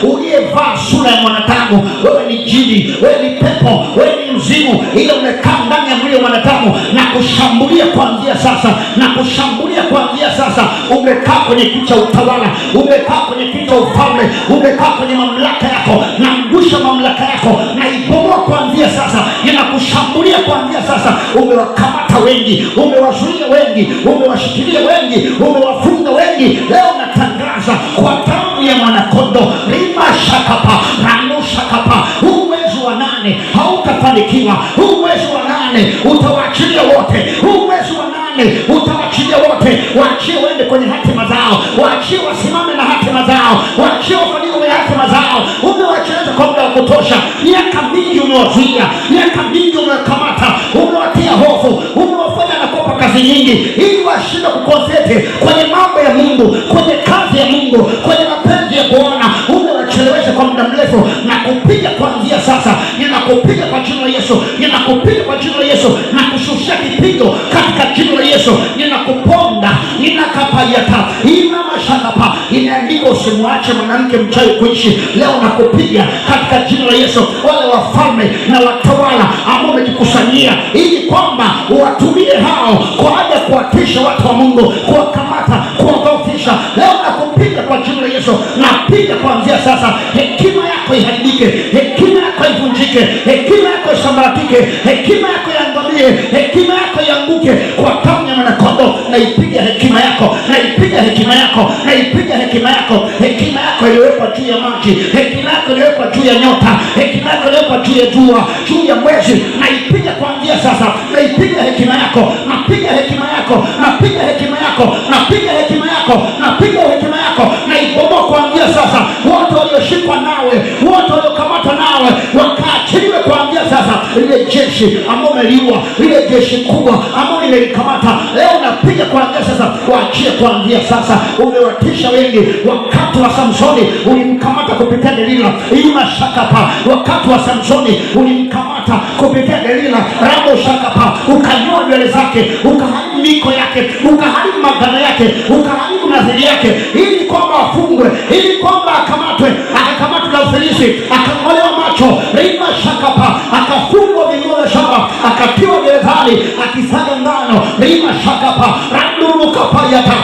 Uliyevaa sura ya mwanadamu, wewe ni jini, wewe ni pepo, wewe ni mzimu, ile umekaa ndani ya mwili wa mwanadamu, na kushambulia kuanzia sasa, na kushambulia kuanzia sasa. Umekaa kwenye kiti cha utawala, umekaa kwenye kiti cha ufalme, umekaa kwenye mamlaka yako, na ngusha mamlaka yako na ibomoa kuanzia sasa. Ninakushambulia kuanzia sasa. Umewakamata wengi, umewazuia wengi, umewashikilia wengi, umewafunga wengi. Leo natangaza kwa damu ya Mwanakondoo, rima shakapa, ranu shakapa, huu mwezi wa 8 hautafanikiwa. Huu mwezi wa 8 utawaachilia wote. Huu mwezi wa 8 utawaachilia wote. Waachie waende kwenye hatima zao, waachie wasimame na hatima zao, waachie wafanyike kwenye hatima zao. Umewacheleza kwa muda wa kutosha. Miaka mingi umewazuia, miaka mingi umewakamata, umewatia hofu, umewafanya nakopa kazi nyingi, ili washinde kukonsentrate kwenye mambo ya Mungu, kwenye kazi ya Mungu, kwenye mapenzi ya Bwana. Umewachelewesha kwa muda mrefu, na kupiga kuanzia sasa. Ninakupiga kwa jina la Yesu, ninakupiga kwa jina la Yesu, na kushushia kipigo katika jina la Yesu. Ninakuponda, ninakapayata, inamashakapa. Imeandikwa usimwache mwanamke mchawi kuishi. Leo nakupiga katika jina la Yesu. Wale wafalme na watawala ambao wamejikusanyia ili kwamba watumie hao kwa ajili ya kuwatisha watu wa Mungu, kuwakamata, kuwadhoofisha, leo nakupiga kwa jina la Yesu. Napiga kuanzia sasa. Hekima yako iharibike, hekima yako ivunjike, hekima yako isambaratike, hekima yako iangamie, hekima yako ianguke kwa damu ya Mwanakondoo. Naipiga hekima yako, naipiga hekima yako, naipiga hekima yako. Hekima yako iliyowekwa juu ya maji, hekima yako iliyowekwa juu ya nyota, hekima yako iliyowekwa juu ya jua, juu ya mwezi, naipiga kuanzia sasa. Naipiga hekima yako, napiga hekima yako, napiga hekima yako, napiga hekima yako, napiga hekima yako, naibomoa kuanzia sasa. Wote walioshikwa nawe, wote waliokamatwa nawe, wakaachiliwe kuanzia sasa. Ile jeshi ambao umeliua, ile jeshi kubwa ambao nimelikamata, leo napiga kuanzia sasa. Waachie kuanzia sasa. Umewatisha wengi. Wakati wa Samsoni ulimkamata kupitia Delila, ima shakapa. Wakati wa Samsoni ulimkamata kupitia Delila, ramo shakapa. Ukanyoa nywele zake, ukaharibu miko yake, ukaharibu magano yake, ukaharibu nadhiri yake, ili kwamba afungwe, ili kwamba akamatwe, akakamatwa na Ufilisi, akang'olewa macho, rima shakapa, akafungwa miguu ya shaba, akatiwa gerezani akisaga ngano, rima shakapa, randuru kapayata,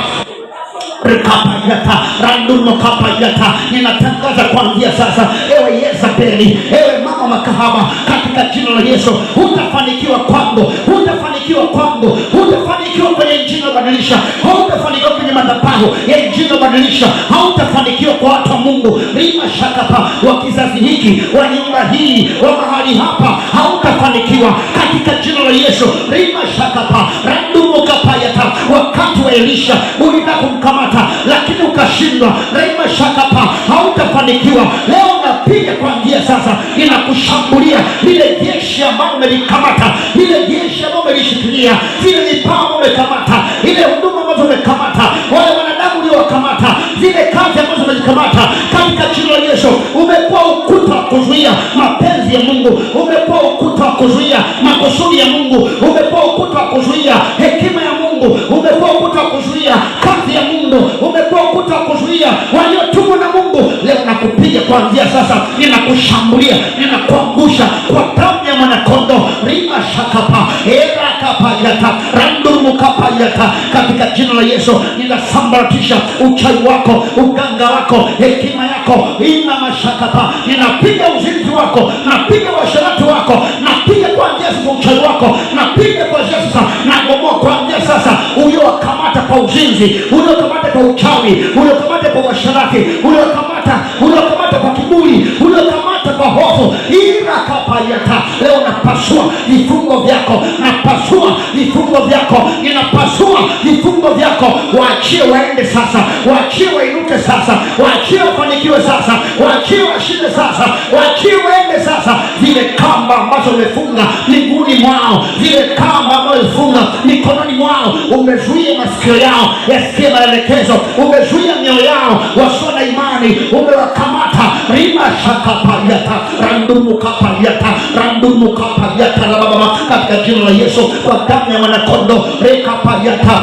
rekapayata, randuru kapayata. Ninatangaza kuanzia sasa, ewe Yezebeli, ewe mama makahaba, katika jina la Yesu, hutafanikiwa kwangu, hutafanikiwa kwangu, hutafanikiwa kwenye injili ya badilisha, hutafanikiwa kwenye madhabahu ya injili ya badilisha, hautafanikiwa kwa watu wa Mungu, rima shakapa, wa kizazi hiki, wa nyumba hii, wa mahali hapa, hautafanikiwa katika jina la Yesu, rima shakapa, randumu kapayata. Wakati wa Elisha ulitaka kumkamata lakini ukashindwa, rima shakapa, hautafanikiwa. Leo napiga kuanzia sasa. Ninakushambulia lile jeshi ambalo umelikamata, lile jeshi ambalo umelishikilia, zile mipango umekamata, ile huduma ambazo umekamata, wale wanadamu uliowakamata, zile kazi ambazo umezikamata, katika jina la Yesu. Umekuwa ukuta wa kuzuia mapenzi ya Mungu, umekuwa ukuta wa kuzuia makusudi ya Mungu, umekuwa ukuta wa kuzuia hekima ya Mungu, umekuwa ukuta wa kuzuia kazi ya Mungu, umekuwa ukuta wa kuzuia waliotumwa na Mungu. Leo nakupiga kuanzia sasa. Ninakushambulia, ninakuangusha kwa damu ya Mwanakondoo, rima shakapa erakapayata randurumukapayata. Katika jina la Yesu ninasambaratisha uchawi wako, uganga wako, hekima yako, ina mashakapa. Ninapiga uzinzi wako, napiga washarati wako, napiga kuanzia sasa uchawi wako, napiga kuanzia sasa, nabomoa kuanzia sasa uliokamata kwa uzinzi, uliokamata kwa uchawi, uliokamata kwa washarati, uliokamata kwa kiburi, uliokamata kwa hofu. Irakapayata. Leo napasua vifungo vyako, napasua vifungo vyako, ninapasua vifungo vyako. Waachie waende sasa, waachie wainuke sasa, waachie wafanikiwe sasa, waachie washinde sasa, waachie waende sasa. Zile kamba ambazo umefunga miguuni mwao, zile kamba ambazo umefunga mikononi mwao, umezuia masikio yao yasikie maelekezo, umezuia mioyo yao wasio na imani, umewakamata. Rima shakapayata randumukapayata randumukapayata la baba, katika jina la Yesu, kwa damu ya mwanakondoo rekapayata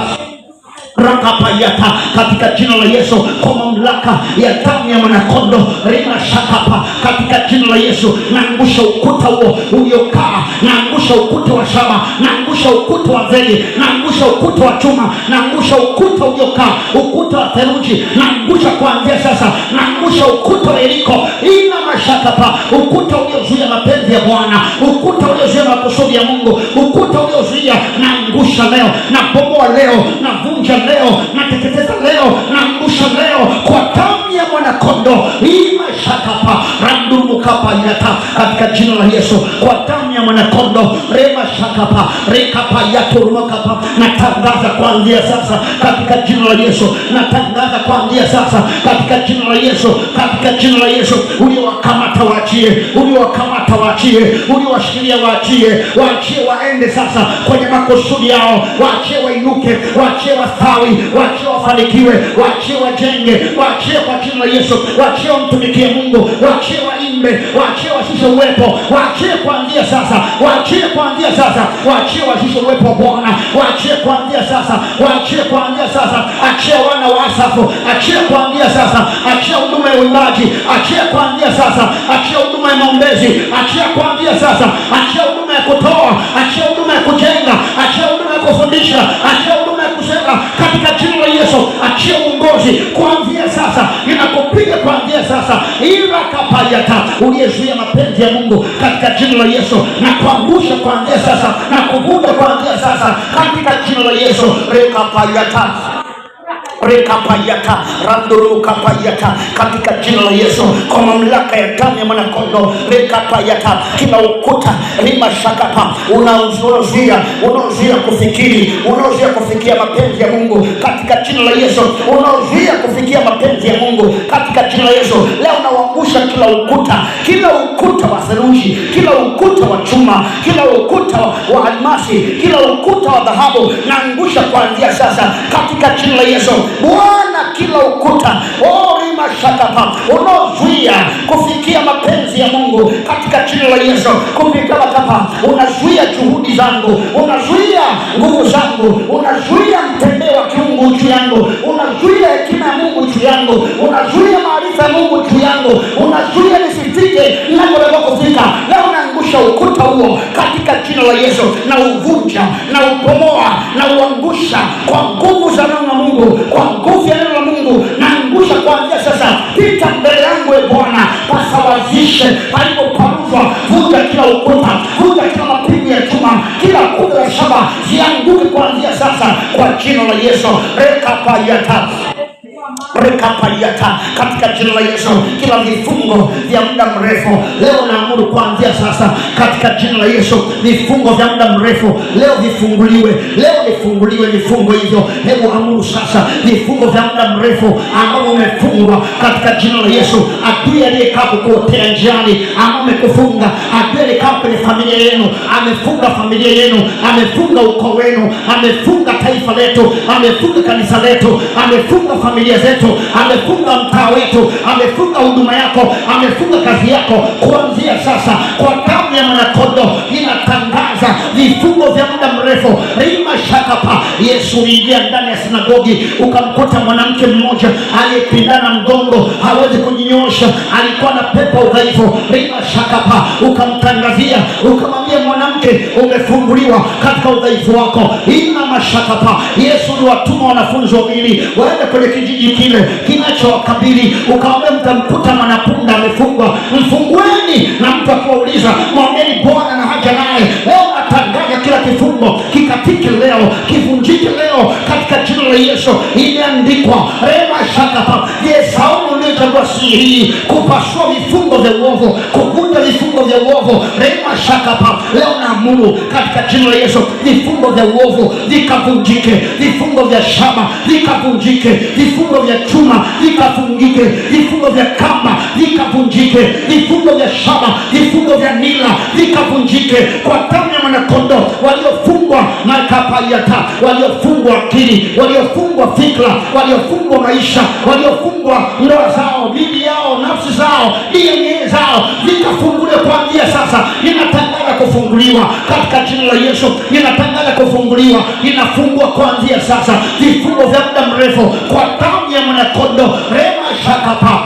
rakapayata, katika jina la Yesu, kwa mamlaka ya damu ya mwanakondoo rima shakapa, katika jina la Yesu, naangusha ukuta huo uliokaa, naangusha ukuta wa shaba, naangusha ukuta wa zege, naangusha ukuta wa chuma, naangusha ukuta uliokaa, ukuta wa theluji, naangusha kuanzia sasa, naangusha ukuta wa Yeriko, ina mashakapa, ukuta uliozuia mapenzi ya Bwana, ukuta uliozuia makusudi ya Mungu, ukuta uliozuia, naangusha leo, nabomoa leo, navunja leo, nateketeza leo, naangusha leo kwa damu ya mwanakondoo. Imashakapa randumukapayata, katika jina la Yesu, kwa damu ya mwanakondoo rema shakapa rekapayaturumukapa. Natangaza kuanzia sasa katika jina la Yesu, natangaza kuanzia sasa katika jina la Yesu, katika jina la Yesu, uliowakamata waachie, uliowakamata waachie, uliowashikilia waachie, waachie waende sasa kwenye makusudi yao, waachie wainuke, waachie wastawi, waachie wafanikiwe, waachie wajenge, waachie kwa jina la Yesu, waachie wamtumikie Mungu, waachie waimbe, waachie washishe uwepo, waachie kuanzia sasa, waachie kuanzia sasa, waachie washishe uwepo wa Bwana, waachie kuanzia sasa, waachie kuanzia sasa. Achia wana wa Asafu, achia kuanzia sasa, achia huduma ya uimbaji, achia kuanzia sasa, achia huduma ya maombezi, achia kuanzia sasa, achia huduma ya kutoa, achia huduma ya kujenga, achia huduma ya kufundisha, achia huduma ya kusema, katika jina la Yesu. Achia uongozi kuanzia sasa, ninakupiga kuanzia sasa, irakapayata, uliyezuia mapenzi ya Mungu, katika jina la Yesu, na kuangusha kuanzia sasa, na kuvunja kuanzia sasa, katika jina la Yesu. Rekapayata rekapayata randurukapayata, katika jina la Yesu, kwa mamlaka ya damu ya mwanakondoo rekapayata. Kila ukuta rima shakapa unaozuia kufikiri, unaozuia kufikia mapenzi ya Mungu, katika jina la Yesu, unaozuia kufikia mapenzi ya Mungu, katika jina la Yesu, leo naangusha kila ukuta wa theluji, kila ukuta wa chuma, kila ukuta wa almasi, kila ukuta wa dhahabu, naangusha kuanzia sasa, katika jina la Yesu. Bwana, kila ukuta rima shakapa unaozuia kufikia mapenzi ya Mungu, katika jina la Yesu, kupitia makapa, unazuia juhudi zangu, unazuia nguvu zangu, unazuia mtembeo wa kiungu juu yangu, unazuia hekima ya Mungu juu yangu, unazuia maarifa ya Mungu juu yangu, unazuia nisifike ninapotaka kufika. Leo naangusha ukuta huo katika jina la Yesu, na uvunja na upomoa na uangusha kwa nguvu za neno la Mungu, kwa nguvu ya neno la Mungu, naangusha kuanzia sasa. Pita mbele yangu e Bwana, pasawazishe palipoparuzwa, vunja kila ukuta, vunja kila mapigo ya chuma, kila kuta la shaba, zianguke kuanzia sasa kwa jina la Yesu. Rekapayata rekapayata, katika jina la Yesu, kila vifungo vya muda mrefu leo naamuru kuanzia sasa, katika jina la Yesu, vifungo vya muda mrefu leo vifunguliwe, leo vifunguliwe vifungo hivyo. Hebu amuru sasa vifungo vya muda mrefu ambao umefungwa, katika jina la Yesu. Adui aliyekaa kukuotea njiani, ambao umekufunga, adui aliyekaa kwenye familia yenu, amefunga familia yenu, amefunga ukoo wenu, amefunga taifa letu, amefunga kanisa letu, amefunga familia zetu, amefunga mtaa wetu, amefunga huduma yako, amefunga kazi yako. Kuanzia sasa, kwa damu ya mwanakondoo, inatangaza vifungo vya muda mrefu. Rima shakapa. Yesu ingia ndani ya sinagogi, ukamkuta mwanamke mmoja aliyepindana mgongo, hawezi kujinyosha, alikuwa na pepo udhaifu. Rima shakapa. Ukamtangazia, ukamwambia mwanamke, umefunguliwa katika udhaifu wako. Ina mashakapa. Yesu aliwatuma wanafunzi wawili waende kwenye kijiji kile kinachowakabili, ukamwambia mtamkuta mwanapunda amefungwa, mfungueni. Na mtu akiwauliza, mwambieni Bwana na haja naye. Leo natangaza kila kifungo kikatike leo, kivunjike leo katika jina la Yesu. Imeandikwa rema shakapa. Saumu uliochagua siri hii, kupasua vifungo vya uovu, kuvunja vifungo vya uovu. Rema shakapa. Leo naamuru katika jina la Yesu, vifungo vya uovu vikavunjike, vifungo vya shaba vikavunjike, vifungo vya chuma vikavunjike, vifungo vya kamba vikavunjike, vifungo vya shaba, vifungo vya nila vikavunjike kwa damu ya mwanakondoo. Waliofungwa na kapayata, waliofungwa akili, waliofungwa fikra, waliofungwa maisha, waliofungwa ndoa zao, bibi yao, nafsi zao, DNA zao, vikafunguliwa kuanzia sasa. Ninatangaza kufunguliwa katika jina la Yesu. Ninatangaza kufunguliwa, ninafungwa kuanzia sasa vifungo vya muda mrefu kwa damu ya mwanakondoo. Rema shakapa.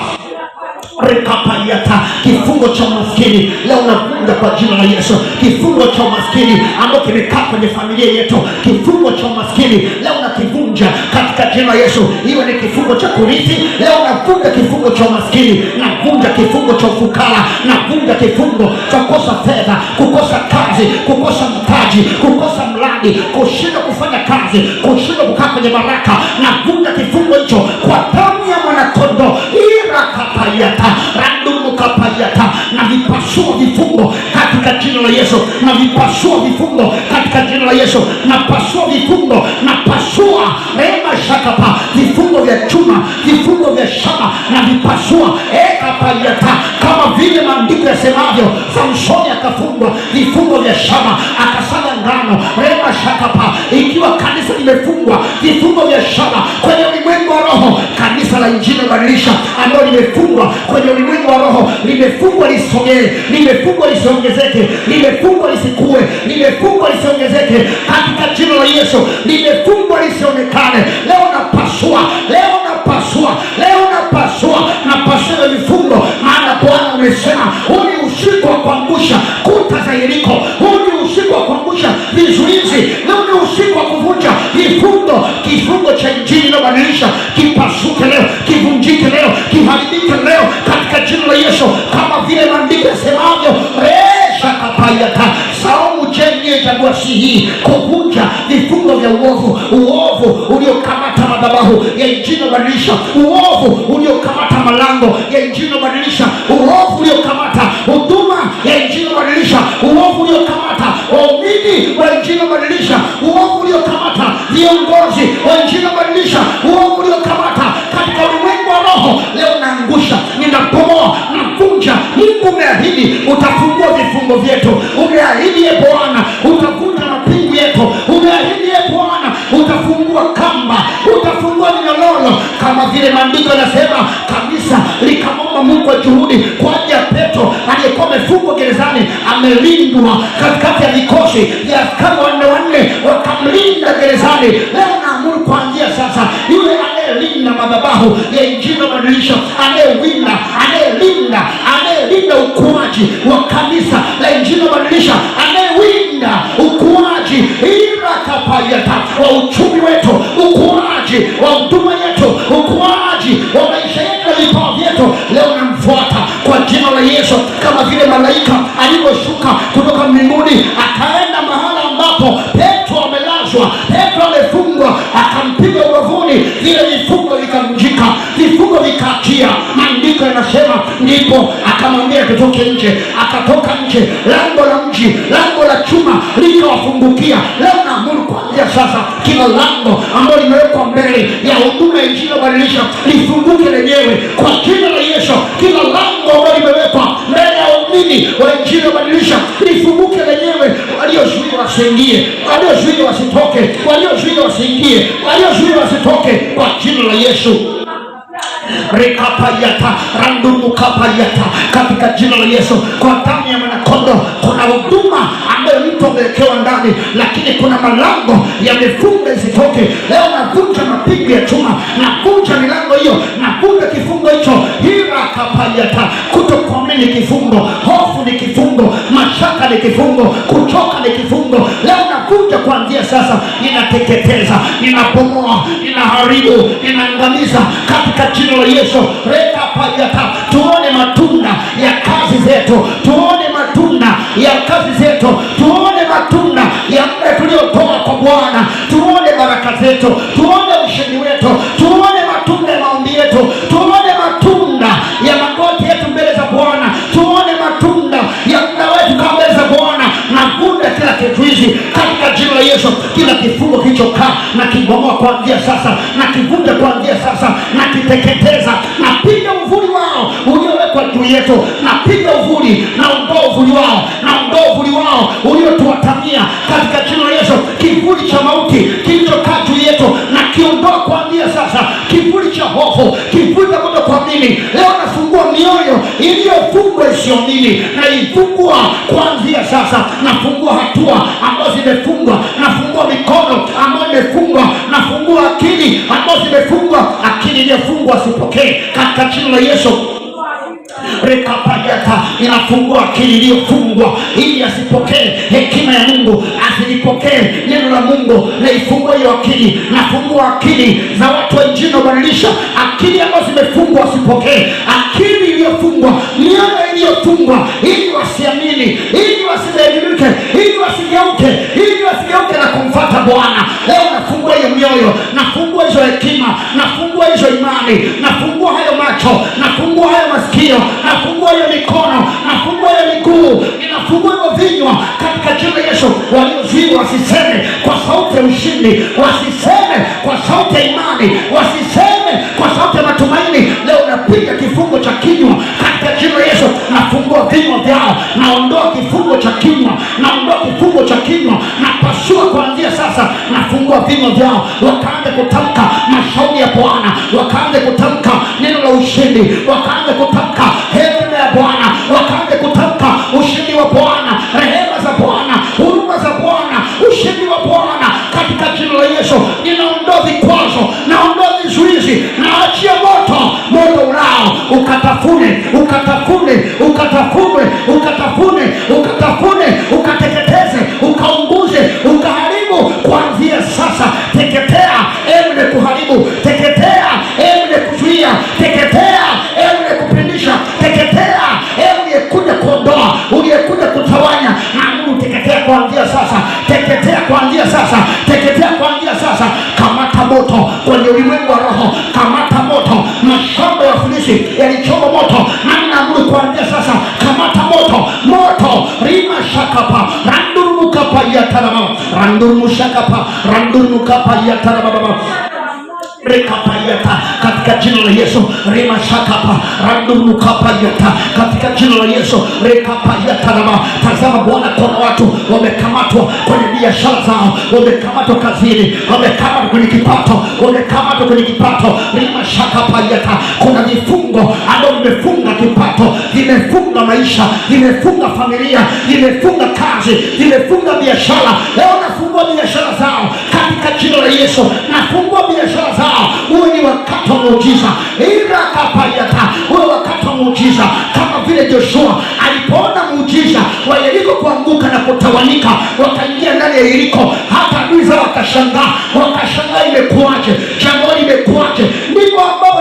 Rekapayata. Kifungo cha umaskini leo navunja kwa jina la Yesu. Kifungo cha umaskini ambacho kimekaa kwenye familia yetu, kifungo cha umaskini leo nakivunja katika jina la Yesu. Iwe ni kifungo cha kurithi, leo navunja kifungo cha umaskini, navunja kifungo cha ufukara, navunja kifungo cha kukosa fedha, kukosa kazi, kukosa mtaji, kukosa mradi, kushindwa kufanya kazi, kushindwa kukaa kwenye baraka. Navunja kifungo hicho kwa damu ya mwanakondoo. Irakapayata. Randumu kapayata. Na vipasua vifungo katika jina la Yesu. Na vipasua vifungo katika jina la Yesu. Na pasua vifungo, na pasua rema shakapa. Vifungo vya chuma, vifungo vya shaba, na vipasua ekapayata. Kama vile maandiko yasemavyo, Samsoni akafungwa vifungo vya shaba, akasaga ngano. Rema shakapa. Ikiwa kanisa limefungwa vifungo vya shaba kwenye ulimwengu wa roho, kanisa la Injili Badilisha ambalo limefungwa kwenye ulimwengu wa roho, limefungwa lisogee, limefungwa lisiongezeke, limefungwa lisikue, limefungwa lisiongezeke katika jina la Yesu, limefungwa lisionekane. Leo napasua, leo napasua, leo napasua, napasua vifungo. Maana Bwana umesema huu ni usiku wa kuangusha kuta za Yeriko, huu ni usiku wa kuangusha vizuizi, leo ni usiku wa kuvunja vifungo. Kifungo cha Injili Badilisha kipasuke leo, kivunjike leo, kiharibike leo katika jina la Yesu, kama vile maandiko yasemavyo. Shakapayata. Saumu chenye chagua si hii, kuvunja vifungo vya uovu, uovu uliokamata madhabahu ya Injili Badilisha, uovu uliokamata malango ya Injili Badilisha, uovu uliokamata huduma ya Injili Badilisha, uovu uliokamata waumini wa Injili Badilisha, uovu uliokamata viongozi wa Injili Badilisha, uovu uliokamata katika ulimwengu wa roho. Leo naangusha, ninapomoa, navunja. Mungu umeahidi utafungua vifungo vyetu, umeahidi ye Bwana utavunja mapingu yetu, umeahidi ye Bwana utafungua kamba, utafungua minyororo, kama vile maandiko yanasema kanisa likamwomba Mungu kwa juhudi kwa ajili ya Petro aliyekuwa amefungwa gerezani, amelindwa katikati ya vikosi vya askari wanne wakamlinda gerezani. Leo naamuru kuanzia sasa, yule anayelinda madhabahu ya Injili Badilisha, anayelinda ukuaji wa kanisa la Injili Badilisha, anayewinda ukuaji irakapayata wa uchumi wetu, ukuaji wa huduma yetu, ukuaji wa maisha yetu na vipawa vyetu, leo namfuata kwa jina la Yesu. Kama vile malaika alivyoshuka kutoka mbinguni akaenda mahala ambapo Petro amelazwa, Petro amefungwa, akampiga ubavuni, vile vifungo vikavunjika, vifungo vikaachia. Maandiko yanasema ndipo akamwambia tutoke nje, akatoka nje, lango la mji, lango la chuma likawafungukia. Leo naamuru kuanzia sasa, kila lango ambalo limewekwa mbele ya huduma ya Injili Badilisha lifunguke lenyewe kwa jina la Yesu. Kila lango ambalo limewekwa mbele ya waumini wa Injili Badilisha lifunguke lenyewe. Waliozuiwa wasiingie, waliozuiwa wasitoke, waliozuiwa wasiingie, waliozuiwa wasitoke kwa jina la Yesu. rekapayata randurukapayata, katika jina la Yesu. Kwa damu ya mwanakondoo kuna huduma ambayo mtu amewekewa ndani, lakini kuna malango yamefunga isitoke. Leo navunja mapigo ya chuma, navunja milango hiyo, navunja kifungo hicho. Hirakapayata, kutokuamini kifungo, hofu ni kifungo, mashaka ni kifungo, kuchoka ni kifungo. Leo navunja kuanzia sasa, inateketeza, inabomoa, inaharibu, inaangamiza katika jina la Yesu. Rekapayata, tuone matunda ya kazi zetu, tuone matunda ya kazi zetu, tuone matunda ya muda tuliotoa kwa Bwana, tuone baraka zetu, tuone ushindi wetu, tuone matunda ya maombi yetu, tuone matunda ya magoti yetu mbele za Bwana, tuone matunda ya muda wetu kama mbele za Bwana. Navunja kila kizuizi katika jina la Yesu, kila kifungo kilichokaa na kibomoa kuanzia sasa, na kivunja kuanzia sasa, na kiteketeza. Napiga uvuli wao uliowekwa juu yetu, napiga uvuli, naondoa uvuli wao, naondoa uvuli wao uliotuatamia katika jina la Yesu. Kivuli cha mauti kilichokaa juu yetu na kiondoa kuanzia sasa, kivuli cha hofu, kivuli cha kutokuamini. Leo nafungua mioyo iliyofungwa isiyoamini, na ifungua kuanzia sasa. Nafungua hatua ambazo zimefungwa, nafungua mikono ambayo imefungwa, nafungua akili ambazo zimefungwa. Akili iliyofungwa sipokee katika jina la Yesu. Rekapayata, inafungua akili iliyofungwa ili asipokee hekima ya Mungu, asilipokee neno la Mungu. Naifungua hiyo akili, nafungua akili za watu wa Injili, nabadilisha akili ambazo zimefungwa wasipokee, akili iliyofungwa, mioyo iliyofungwa ili wasiamini, ili wasibadilike, ili wasigeuke na kumfuata Bwana. Leo nafungua hiyo mioyo, nafungua hizo hekima, nafungua hizo imani, nafungua hayo macho, nafungua hayo masikio, nafungua hiyo mikono, nafungua hiyo miguu, ninafungua hiyo vinywa katika jina la Yesu. Waliozuiwa wasiseme kwa sauti ya ushindi, wasiseme kwa sauti ya imani, wasiseme kwa sauti ya matumaini. Leo napiga kifungo cha kinywa katika jina la Yesu. Nafungua vinywa vyao, naondoa kifungo cha kinywa, naondoa kifungo cha kinywa, napasua kuanzia sasa. Nafungua vinywa vyao, wakaanze kutamka mashauri ya Bwana, wakaanze kutamka neno la ushindi, wakaanze kutamka hekima ya Bwana, wakaanze kutamka ushindi wa Bwana, rehema za Bwana, huruma za Bwana, ushindi wa Bwana katika jina la Yesu. Ninaondoa vikwazo, naondoa vizuizi, naachia moto, moto ulao ukatafune, ukatafune, ukatafune, ukatafune, ukatafune, ukateketeze, ukaunguze, ukaharibu kuanzia sasa. Teketea ewe kuharibu, teketea ewe kuzuia, teketea ewe kupindisha, teketea ewe kuja kuondoa, uliyekuja kutawanya. Naamuru teketea kuanzia sasa, teketea kuanzia sasa, teketea kuanzia sasa. Kamata moto kwenye ulimwengu wa roho, kamata moto. Mashamba ya Filisti yalichoma moto, na naamuru kuanzia sasa, kamata moto, moto. Rima shakapa randuru kapa yatarama, randuru shakapa randuru kapa yatarama. Rekapayata, katika jina la Yesu. Rima shakapa randuru kapayata, katika jina la Yesu. Rekapayata rama. Tazama Bwana, kuna watu wamekamatwa kwenye biashara zao, wamekamatwa kazini, wamekamatwa kwenye kipato, wamekamatwa kwenye kipato. Rima shakapayata, kuna vifungo ambavyo vimefunga kipato, vimefunga maisha, vimefunga familia, vimefunga kazi, vimefunga biashara. Leo nafungua biashara zao katika jina la Yesu. Nafungua biashara zao. Uwe ni wakati wa muujiza. Irakapayata, uwe wakati wa muujiza, kama vile Joshua alipoona muujiza wa Yeriko kuanguka na kutawanyika, wakaingia ndani ya Yeriko, hata adui zao wakashangaa, imekuaje, jambo limekuaje? Ndivyo ambao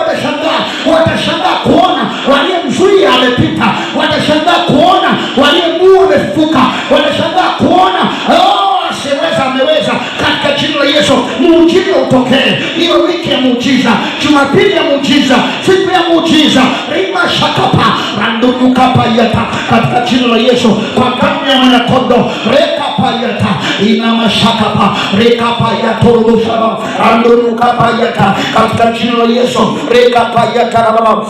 watashangaa kuona waliyemzuia amepita, watashangaa kuona waliyemuua amefufuka, watashangaa kuona asiweza ameweza, katika jina la Yesu. Muujiza utokee hiyo wiki ya muujiza, Jumapili ya muujiza, siku ya muujiza. Rima shakapa randuka payata, katika jina la Yesu. Kwa damu ya mwanakondoo, rekapayata inama shakapa rekapayata rushaba randuka payata, katika jina la Yesu. Rekapayata baba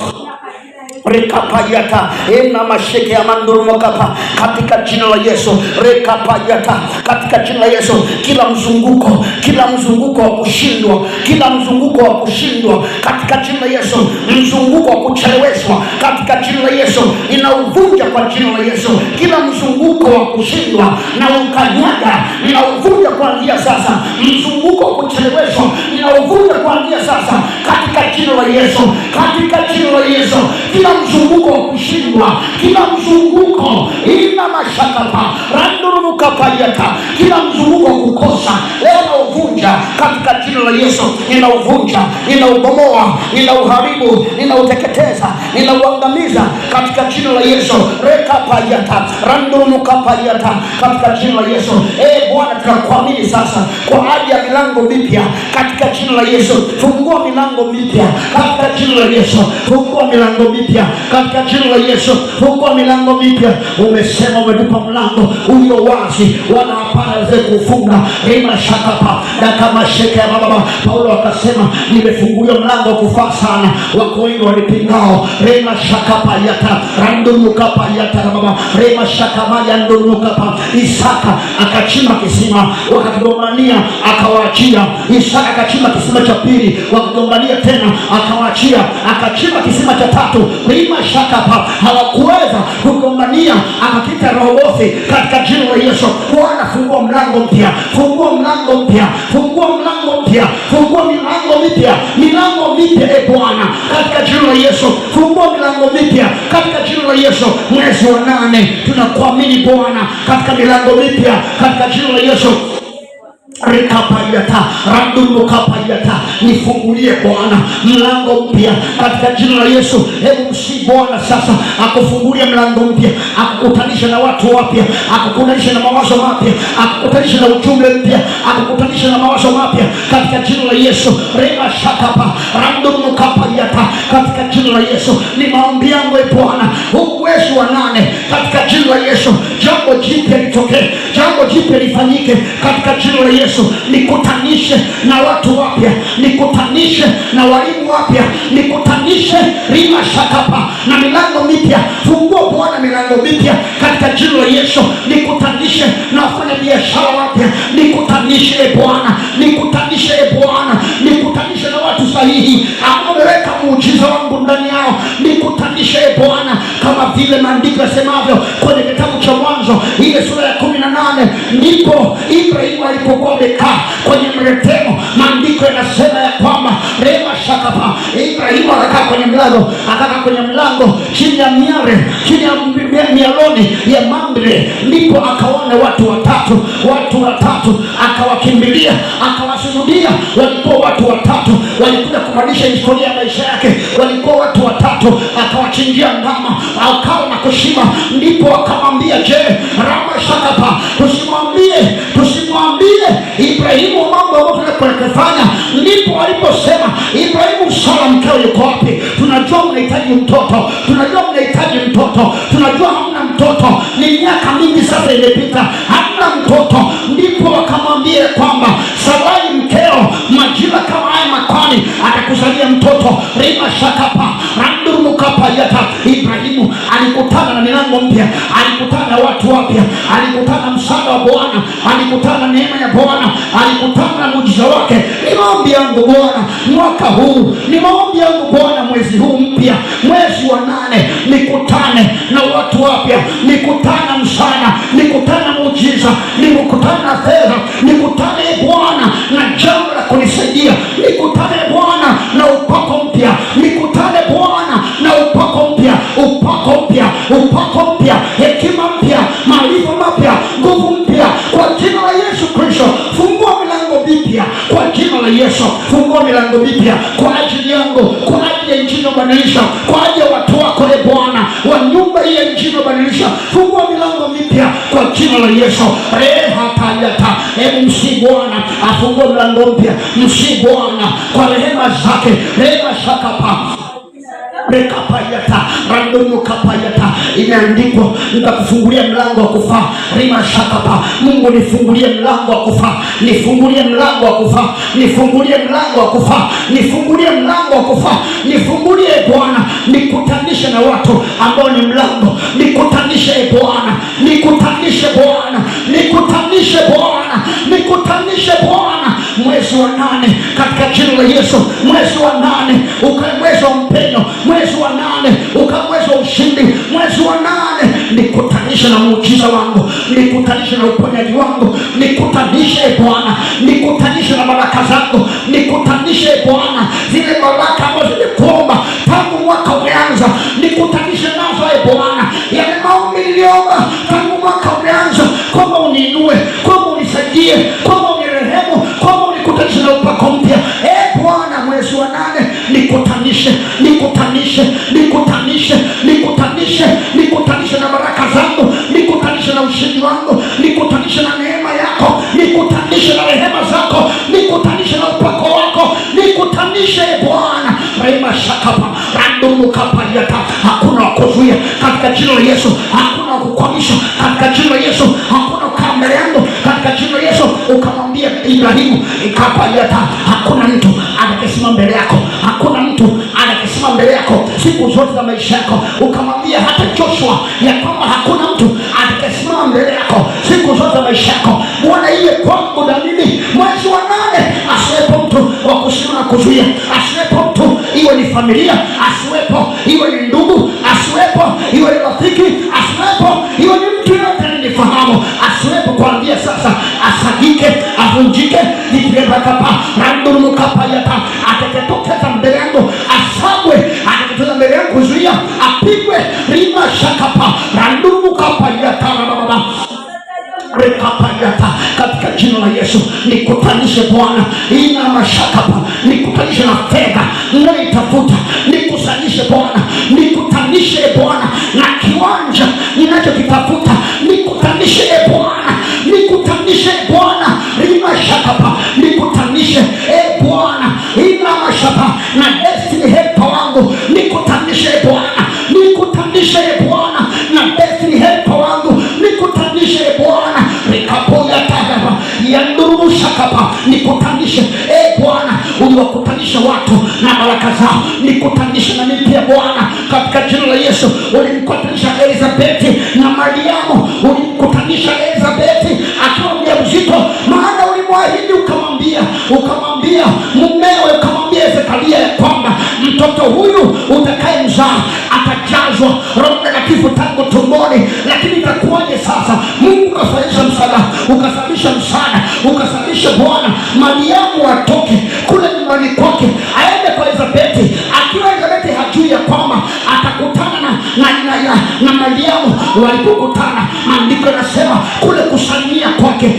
rekapayata ena masheke ya mandurumokapa katika jina la Yesu. Rekapayata katika jina la Yesu. Kila mzunguko wa kushindwa, kila mzunguko wa kushindwa katika jina la Yesu, mzunguko wa kucheleweshwa katika jina la Yesu ninauvunja kwa jina la Yesu. Kila mzunguko wa kushindwa na ukanyaga ninauvunja kuanzia sasa. Mzunguko wa kucheleweshwa ninauvunja kuanzia sasa katika jina la Yesu, katika jina la Yesu. Kila mzunguko wa kushindwa, kila mzunguko ina mashakapa randuruka payata, kila mzunguko wa kukosa leo nauvunja katika jina la Yesu. Ninauvunja, ninaubomoa, ninauharibu, ninauteketeza, ninauangamiza katika jina la Yesu. Rekapayata randuruka payata katika jina la Yesu. Bwana, tunakuamini sasa kwa ajili ya milango mipya katika jina la Yesu. Fungua milango mipya katika jina la Yesu. Fungua milango mipya katika jina la Yesu. Fungua milango mipya. Umesema umetupa mlango ulio wazi, wala hapana waweze kufunga. Rima shakapa na kama sheke ya baba. Paulo akasema nimefunguliwa mlango wa kufaa sana, wako wengi walipingao. Rima shakapa yata randuruka payata baba. Rima shakama yanduruka pa. Isaka akachimba kisima, wakagombania akawaachia. Isaka akachimba kisima cha pili, wakagombania tena akawaachia. Akachimba kisima cha tatu, rima shakapa, hawakuweza kugombania, akakita Rehobothi katika jina la Yesu. Bwana, fungua mlango mpya, fungua mlango mpya, fungua mlango mpya, fungua milango mipya, milango mipya Bwana katika jina la Yesu. Fungua milango mipya katika jina la Yesu. Mwezi wa 8 tunakuamini Bwana katika milango mipya katika jina la Yesu. Rekapayata randurukapayata, nifungulie Bwana mlango mpya katika jina la Yesu. Hebu msi Bwana sasa akufungulie mlango mpya, akukutanisha na watu wapya, akukutanisha na mawazo mapya, akukutanisha na ujumbe mpya, akukutanisha na mawazo mapya katika jina la Yesu. Rema shakapa randurukapayata katika jina la Yesu. Ni maombi yangu Bwana, huu mwezi wa 8 katika jina la Yesu, jambo jipya litokee, jambo jipya lifanyike katika jina la Yesu. Nikutanishe na watu wapya, nikutanishe na walimu wapya, nikutanishe rima shakapa na milango mipya. Fungua Bwana milango mipya katika jina la Yesu. Nikutanishe na wafanya biashara wapya, nikutanishe Bwana, nikutanishe Bwana, nikutanishe na watu sahihi ambao umeweka muujiza wangu ndani yao. Nikutanishe Bwana kama vile maandiko yasemavyo kwenye kitabu cha Mwanzo ile sura ya 18, ndipo Ibrahimu alipokuwa amekaa kwenye mretemo. Maandiko yanasema ya kwamba rema shakapa, Ibrahimu akakaa kwenye mlango, akakaa kwenye mlango chini ya miare, chini ya mialoni ya Mamre, ndipo akaona watu watatu, akawakimbilia, akawasujudia. Walikuwa watu watatu, walikuja kubadilisha historia ya maisha yake. Walikuwa watu watatu, akawachinjia ndama, akawa na kushiba. Ndipo akamwambia, je, rama shakapa, tusimwambie Ibrahimu mambo ambayo tunakufanya? Ndipo aliposema, Ibrahimu, Sara mkeo yuko wapi? Tunajua mnahitaji mtoto, tunajua hamna mtoto, ni miaka mingi sasa imepita, hamna mtoto. Ndipo akamwambia kwamba Sarai mkeo majira kama haya makwani atakuzalia mtoto. Rima shakapa randurukapayata. Ibrahimu alikutana na milango mpya, alikutana na watu wapya, alikutana na msaada wa Bwana, alikutana na neema ya Bwana, alikutana na muujiza wake. Ni maombi yangu Bwana mwaka huu, ni maombi yangu Bwana mwezi huu mpya, mwezi wa 8, nikutane na watu wapya, nikutane na msaada, nikutane na muujiza, nikutane na fedha, nikutane Bwana na jambo la kunisaidia, nikutane Bwana na upako mpya, nikutane Bwana na upako mpya, hekima mpya, maarifa mapya, nguvu mpya kwa jina la Yesu Kristo. Fungua milango mipya kwa jina la Yesu. Fungua milango mipya kwa ajili yangu, kwa ajili ya injili ubadilisha, kwa ajili ya watu wako Bwana wa nyumba hii ya injili ubadilisha. Fungua milango mipya kwa jina la Yesu. Rehatayata. Hebu msi Bwana afungue milango mpya, msi Bwana kwa rehema zake. Rehema shakapa Rekapayata randono kapayata, imeandikwa nitakufungulia mlango wa kufaa. Rima shakapa, Mungu nifungulie mlango wa kufaa, nifungulie mlango wa kufaa, nifungulie mlango wa kufaa, nifungulie mlango wa kufaa, nifungulie Bwana, nikutanishe na watu ambao ni mlango, nikutanishe Bwana, nikutanishe Bwana, nikutanishe Bwana, nikutanishe Bwana. Mwezi wa 8 katika jina la Yesu, mwezi wa 8 ukae mwezi wa mpenyo, mwezi wa 8 ukae mwezi wa ushindi, mwezi wa 8 nikutanishe na muujiza wangu, nikutanishe na uponyaji wangu, nikutanishe Bwana, nikutanishe na baraka zangu, nikutanishe Bwana, zile baraka ambazo nilikuomba tangu mwaka umeanza, nikutanishe nazo Bwana, yale maombi niliomba tangu mwaka umeanza, kwamba uniinue, kwamba unisaidie, kwamba unirehemu, kwamba unikutanishe na upako mpya. Bwana, mwezi wa 8 nikutanishe, nikutanishe, nikutanishe, nikutanishe, nikutanishe na baraka zangu, nikutanishe na ushindi wangu, nikutanishe na neema yako, nikutanishe na rehema zako, nikutanishe na upako wako, nikutanishe Bwana. Rema shakapa randumu kapayata, hakuna wakuzuia katika jina la Yesu, hakuna wakukwamisha katika jina la Yesu, hakuna ukaa mbele yangu katika jina la Yesu. Ukamwambia Ibrahimu ikapayata, hakuna mtu anayesimama mbele yako, hakuna mtu anayesimama mbele yako siku zote za maisha yako. Ukamwambia hata Joshua ya kwamba hakuna mtu anayesimama mbele yako siku zote za maisha yako. Bwana, iye kwangu na mimi mwezi wa 8 asiwepo mtu wa kusimama kuzuia, asiwepo mtu, iwe ni familia, asiwepo iwe ni ndugu, asiwepo iwe ni rafiki, asiwepo iwe ni mtu yote nifahamu, asiwepo kuanzia sasa, asagike, avunjike, nikibakapa randumu kapayata, atakayetokeza mbele yangu asagwe, atakayetokeza mbele yangu kuzuia apigwe. Rima shakapa randumu kapayata baba rekapayata, katika jina la Yesu nikutanishe Bwana, ina mashakapa, nikutanishe na fedha ninayotafuta, nikusanishe Bwana, nikutanishe Bwana na kiwanja ninachokitafuta, nikutanishe Bwana, nikutanishe Bwana. Rima shakapa, nikutanishe Bwana, ina mashapa na destiny helper wangu, nikutanishe Bwana, nikutanishe Bwana na destiny helper wangu, nikutanishe Bwana. Nikapoya tadaba yanduru shakapa, nikutanishe Bwana, uliwakutanisha watu na baraka zao, nikutanishe na mimi pia Bwana, katika jina la Yesu. Ulimkutanisha Elizabeti na Mariamu, ulimkutanisha Elizabeti akiwa mjamzito, maana ulimwahidi ukamwambia mumewe, ukamwambia Zekaria ya kwamba mtoto huyu utakayemzaa atajazwa Roho Mtakatifu tangu tumboni. Lakini itakuwaje sasa? Mungu ukafanyisha msaada, ukasababisha msaada, ukasababisha Bwana Mariamu atoke kule nyumbani kwake aende kwa Elizabeti, akiwa Elizabeti hajui ya kwamba atakutana na Mariamu. Walipokutana, maandiko yanasema kule kusalimia kwake,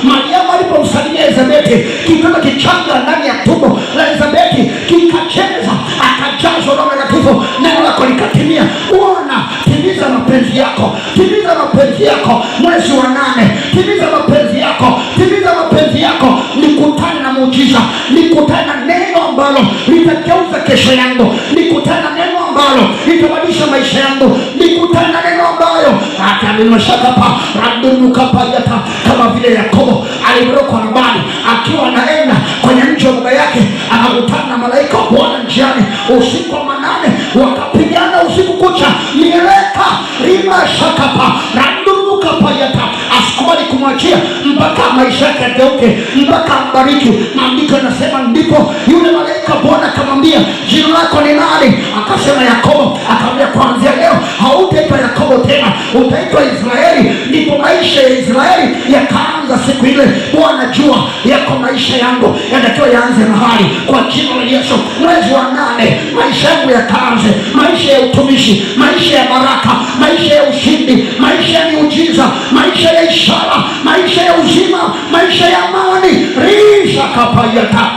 Mariamu alipomsalimia Elizabeti, kitoto kichanga ndani ya tumbo la Elizabeti kikacheza, akajazwa Roho Mtakatifu, neno lako likatimia. Bwana, timiza mapenzi yako, timiza mapenzi yako mwezi wa 8, timiza mapenzi yako, timiza mapenzi yako. Nikutane na muujiza, nikutane na neno ambalo litageuza kesho yangu, nikutane na neno ambalo litabadilisha maisha yangu, nikutane na neno ambayo atanimashakapa randumu kapayata, kama vile Yakobo alivyotoka nyumbani akiwa anaenda kwenye mji wa baba yake, akakutana na malaika wa Bwana njiani usiku wa 8, wakapigana usiku kucha mieleka. Rima shakapa randumu kapayata, asikubali kumwachia mpaka maisha yake yageuke, mpaka ambariki. Maandiko yanasema ndipo yule malaika Bwana akamwambia, jina lako ni nani? Akasema Yakobo. Akamwambia, kuanzia leo hautaitwa Yakobo tena, utaitwa Israeli. Ndipo maisha ya Israeli yakaanza siku ile. Bwana, jua yako maisha yangu yanatakiwa yaanze mahali kwa jina la Yesu. Mwezi wa 8 maisha yangu yakaanze, maisha ya utumishi, maisha ya baraka, maisha ya ushindi, maisha ya miujiza, maisha ya ishara, maisha ya uzima, maisha ya amani. Risha kapayata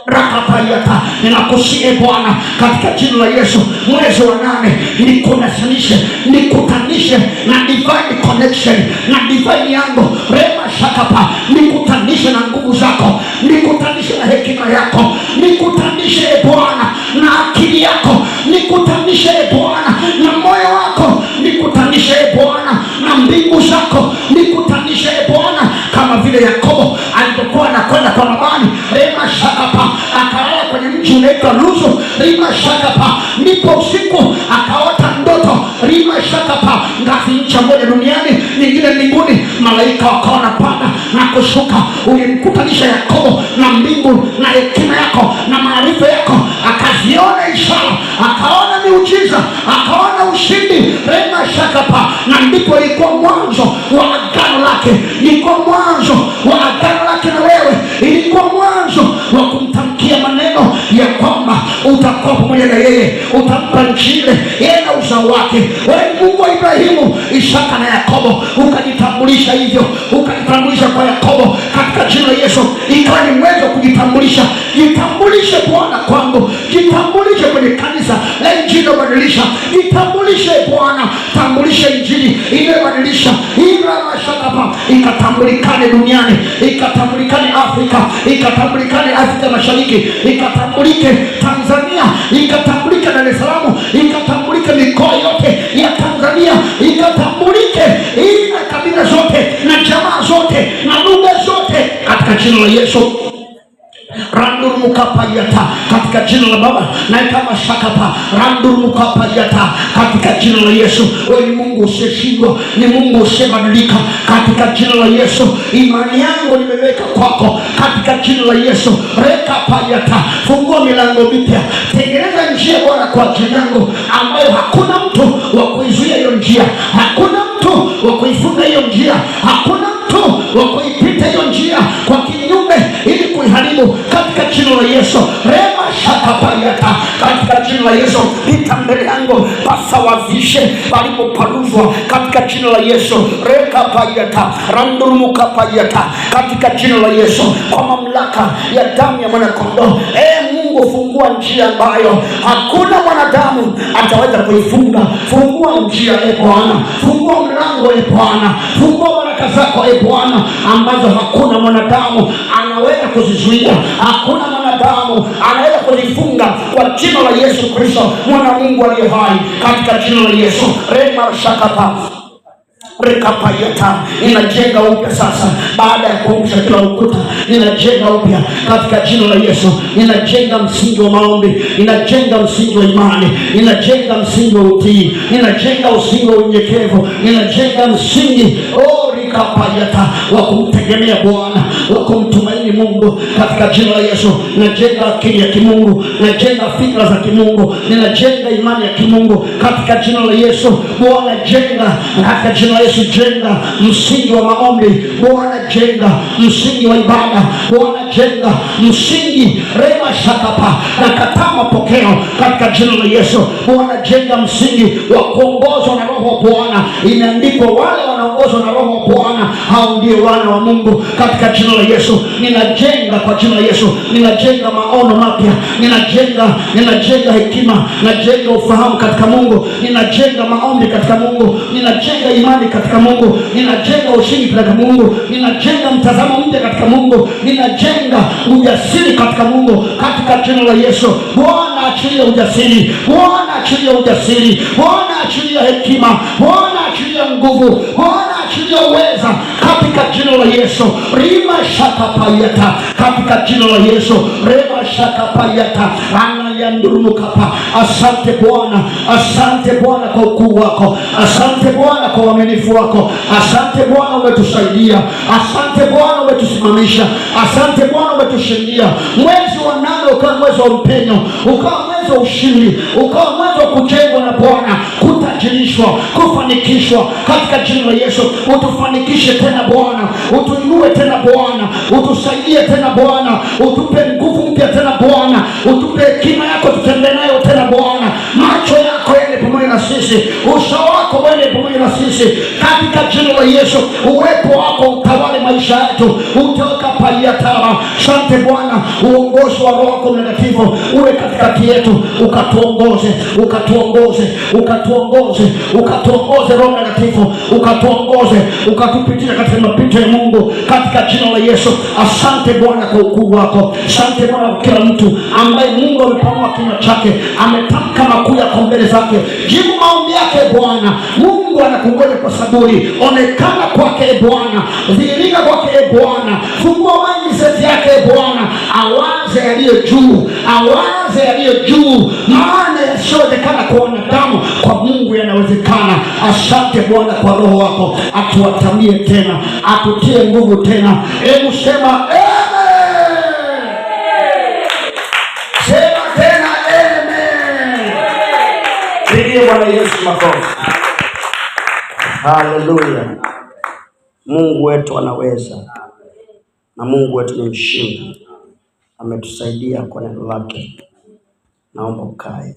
rakapayata, ninakusihi Bwana katika jina la Yesu, mwezi wa 8 nikutanishe na divine connection, na divine yangu rema shakapa, nikutanishe na nguvu zako, nikutanishe na hekima yako, nikutanishe Bwana na vile Yakobo alipokuwa anakwenda kwa Labani, rema shakapa, akalala kwenye mji unaitwa Luzu, rema shakapa, ndipo usiku akaota ndoto, rema shakapa, ngazi ncha moja duniani, nyingine mbinguni, malaika wakawa wanapanda na kushuka. Ulimkutanisha Yakobo na mbingu na hekima yako na maarifa yako, akaziona ishara, akaona miujiza, akaona ushindi, rema shakapa, na ndipo ilikuwa mwanzo wa agano lake, ilikuwa mwanzo wa agano lake na wewe, ilikuwa mwanzo wa kumtamkia maneno ya kwamba utakuwa pamoja na yeye, utampa nchi ile yeye na uzao wake. Wewe Mungu wa Ibrahimu, Isaka na Yakobo, ukajitambulisha hivyo, ukajitambulisha kwa Yakobo katika jina la Yesu, ikawa ni mwezo kujitambulisha. Jitambulishe Bwana kwangu, jitambulishe kwenye kanisa la injili inayobadilisha, jitambulishe Bwana, tambulisha injili inayobadilisha, ila mashakapa ikatambulikane duniani, ikatambulikane Afrika, ikatambulikane Afrika Mashariki, ikatambulike Tanzania, ikatambulike Dar es Salaam, ikatambulike mikoa yote ya Tanzania, ikatambulike ila kabila zote na jamaa zote na lugha zote katika jina la Yesu. Randur mukapayata katika jina la Baba na kama shakapa, randur mukapayata katika jina la Yesu. Wewe ni Mungu usiyeshindwa, ni Mungu usiyebadilika katika jina la Yesu. Imani yangu nimeweka kwako katika jina la Yesu. Reka payata, fungua milango mipya, tengeneza njia Bwana kwa ajili yangu, ambayo hakuna mtu wa kuizuia hiyo njia, hakuna mtu wa kuifunga hiyo njia, hakuna mtu wa kuipita hiyo njia kwa kinyume ili kuiharibu katika jina la Yesu. Rema shakapayata katika jina la Yesu. Pita mbele yangu, pasawazishe palipoparuzwa katika jina la Yesu. Reka payata, randurumuka payata katika jina la Yesu. Kwa mamlaka ya damu ya mwanakondoo, Mungu fungua njia ambayo hakuna mwanadamu ataweza kuifunga. Fungua njia Bwana, fungua mlango Bwana, fungua baraka zako Bwana, ambazo hakuna mwanadamu anaweza kuzizuia, hakuna mwanadamu anaweza kuzifunga, kwa jina la Yesu Kristo mwana Mungu aliye hai, katika jina la Yesu. Rema shakapa rekapayata, ninajenga upya sasa. Baada ya kuangusha kila ukuta, ninajenga upya katika jina la Yesu. Ninajenga msingi wa maombi, ninajenga msingi wa imani, ninajenga msingi wa utii, ninajenga msingi wa unyenyekevu, ninajenga msingi rikapayata wa kumtegemea Bwana, wa kumtumaini Mungu katika jina la Yesu. Ninajenga akili ya kimungu, ninajenga fikra za kimungu, ninajenga imani ya kimungu katika jina la Yesu. Bwana jenga katika jina la Yesu, jenga msingi wa maombi Bwana, jenga msingi wa ibada Bwana, jenga msingi rema shakapa na kataa mapokeo katika jina la Yesu. Bwana jenga msingi wa kuongozwa na Roho wa Bwana. Imeandikwa wale wanaongozwa na Roho wa Bwana hao ndio wana wa Mungu katika jina la Yesu. Ninajenga kwa jina la Yesu, ninajenga maono mapya, ninajenga hekima, ninajenga ufahamu katika Mungu, ninajenga maombi katika Mungu, ninajenga imani katika Mungu, ninajenga ushindi katika Mungu, ninajenga mtazamo mpya katika Mungu, ninajenga ujasiri katika Mungu katika jina la Yesu. Bwana achilia ujasiri, Bwana achilia ujasiri, Bwana achilia hekima, Bwana achilia nguvu, Bwana achilia uweza katika jina la Yesu. Rima shakapayata katika jina la Yesu. Rima shakapayata anayandurumukapa. Asante Bwana, asante Bwana kwa ukuu wako, asante Bwana kwa uaminifu wako, asante Bwana umetusaidia, asante Bwana umetusimamisha, asante Bwana umetushindia. Mwezi wa 8 ukawa mwezi wa mpenyo, ukawa mwezi wa ushindi, ukawa mwezi wa kujengwa na Bwana, kutajirishwa, kufanikishwa katika jina la Yesu. Utufanikishe tena Bwana, utuinue tena Bwana, utusaidie tena Bwana, utupe nguvu mpya tena Bwana, utupe hekima yako tutembee nayo tena Bwana. Macho yako yende pamoja na sisi, uso wako wende pamoja na sisi katika jina la Yesu. Uwepo wako utawale maisha yetu, utoka paliatara. Asante Bwana, uongozi wa Roho wako Mtakatifu uwe katikati yetu, ukatuongoze Roho Mtakatifu, ukatuongoze, ukatupitisha katika mapito ya Mungu katika jina la Yesu. Asante Bwana kwa ukuu wako, asante Bwana kwa kila mtu ambaye Mungu amepanua kinywa chake, ametamka makuu yako mbele zake. Jibu maombi yake Bwana. Mungu Mungu anakungoja kwa saburi. Onekana kwake Bwana, dhihirika kwake Bwana, fungua mindset yake Bwana, awaze yaliyo juu, awaze yaliyo juu, maana yasiyoonekana kwa wanadamu kwa Mungu yanawezekana. Asante Bwana kwa Roho wako, atuatamie tena, atutie nguvu tena. Hebu sema sema tena amen. Pigie Bwana Yesu makofi. Haleluya. Mungu wetu anaweza, na Mungu wetu ni mshindi. Ametusaidia kwa neno lake. Naomba ukae.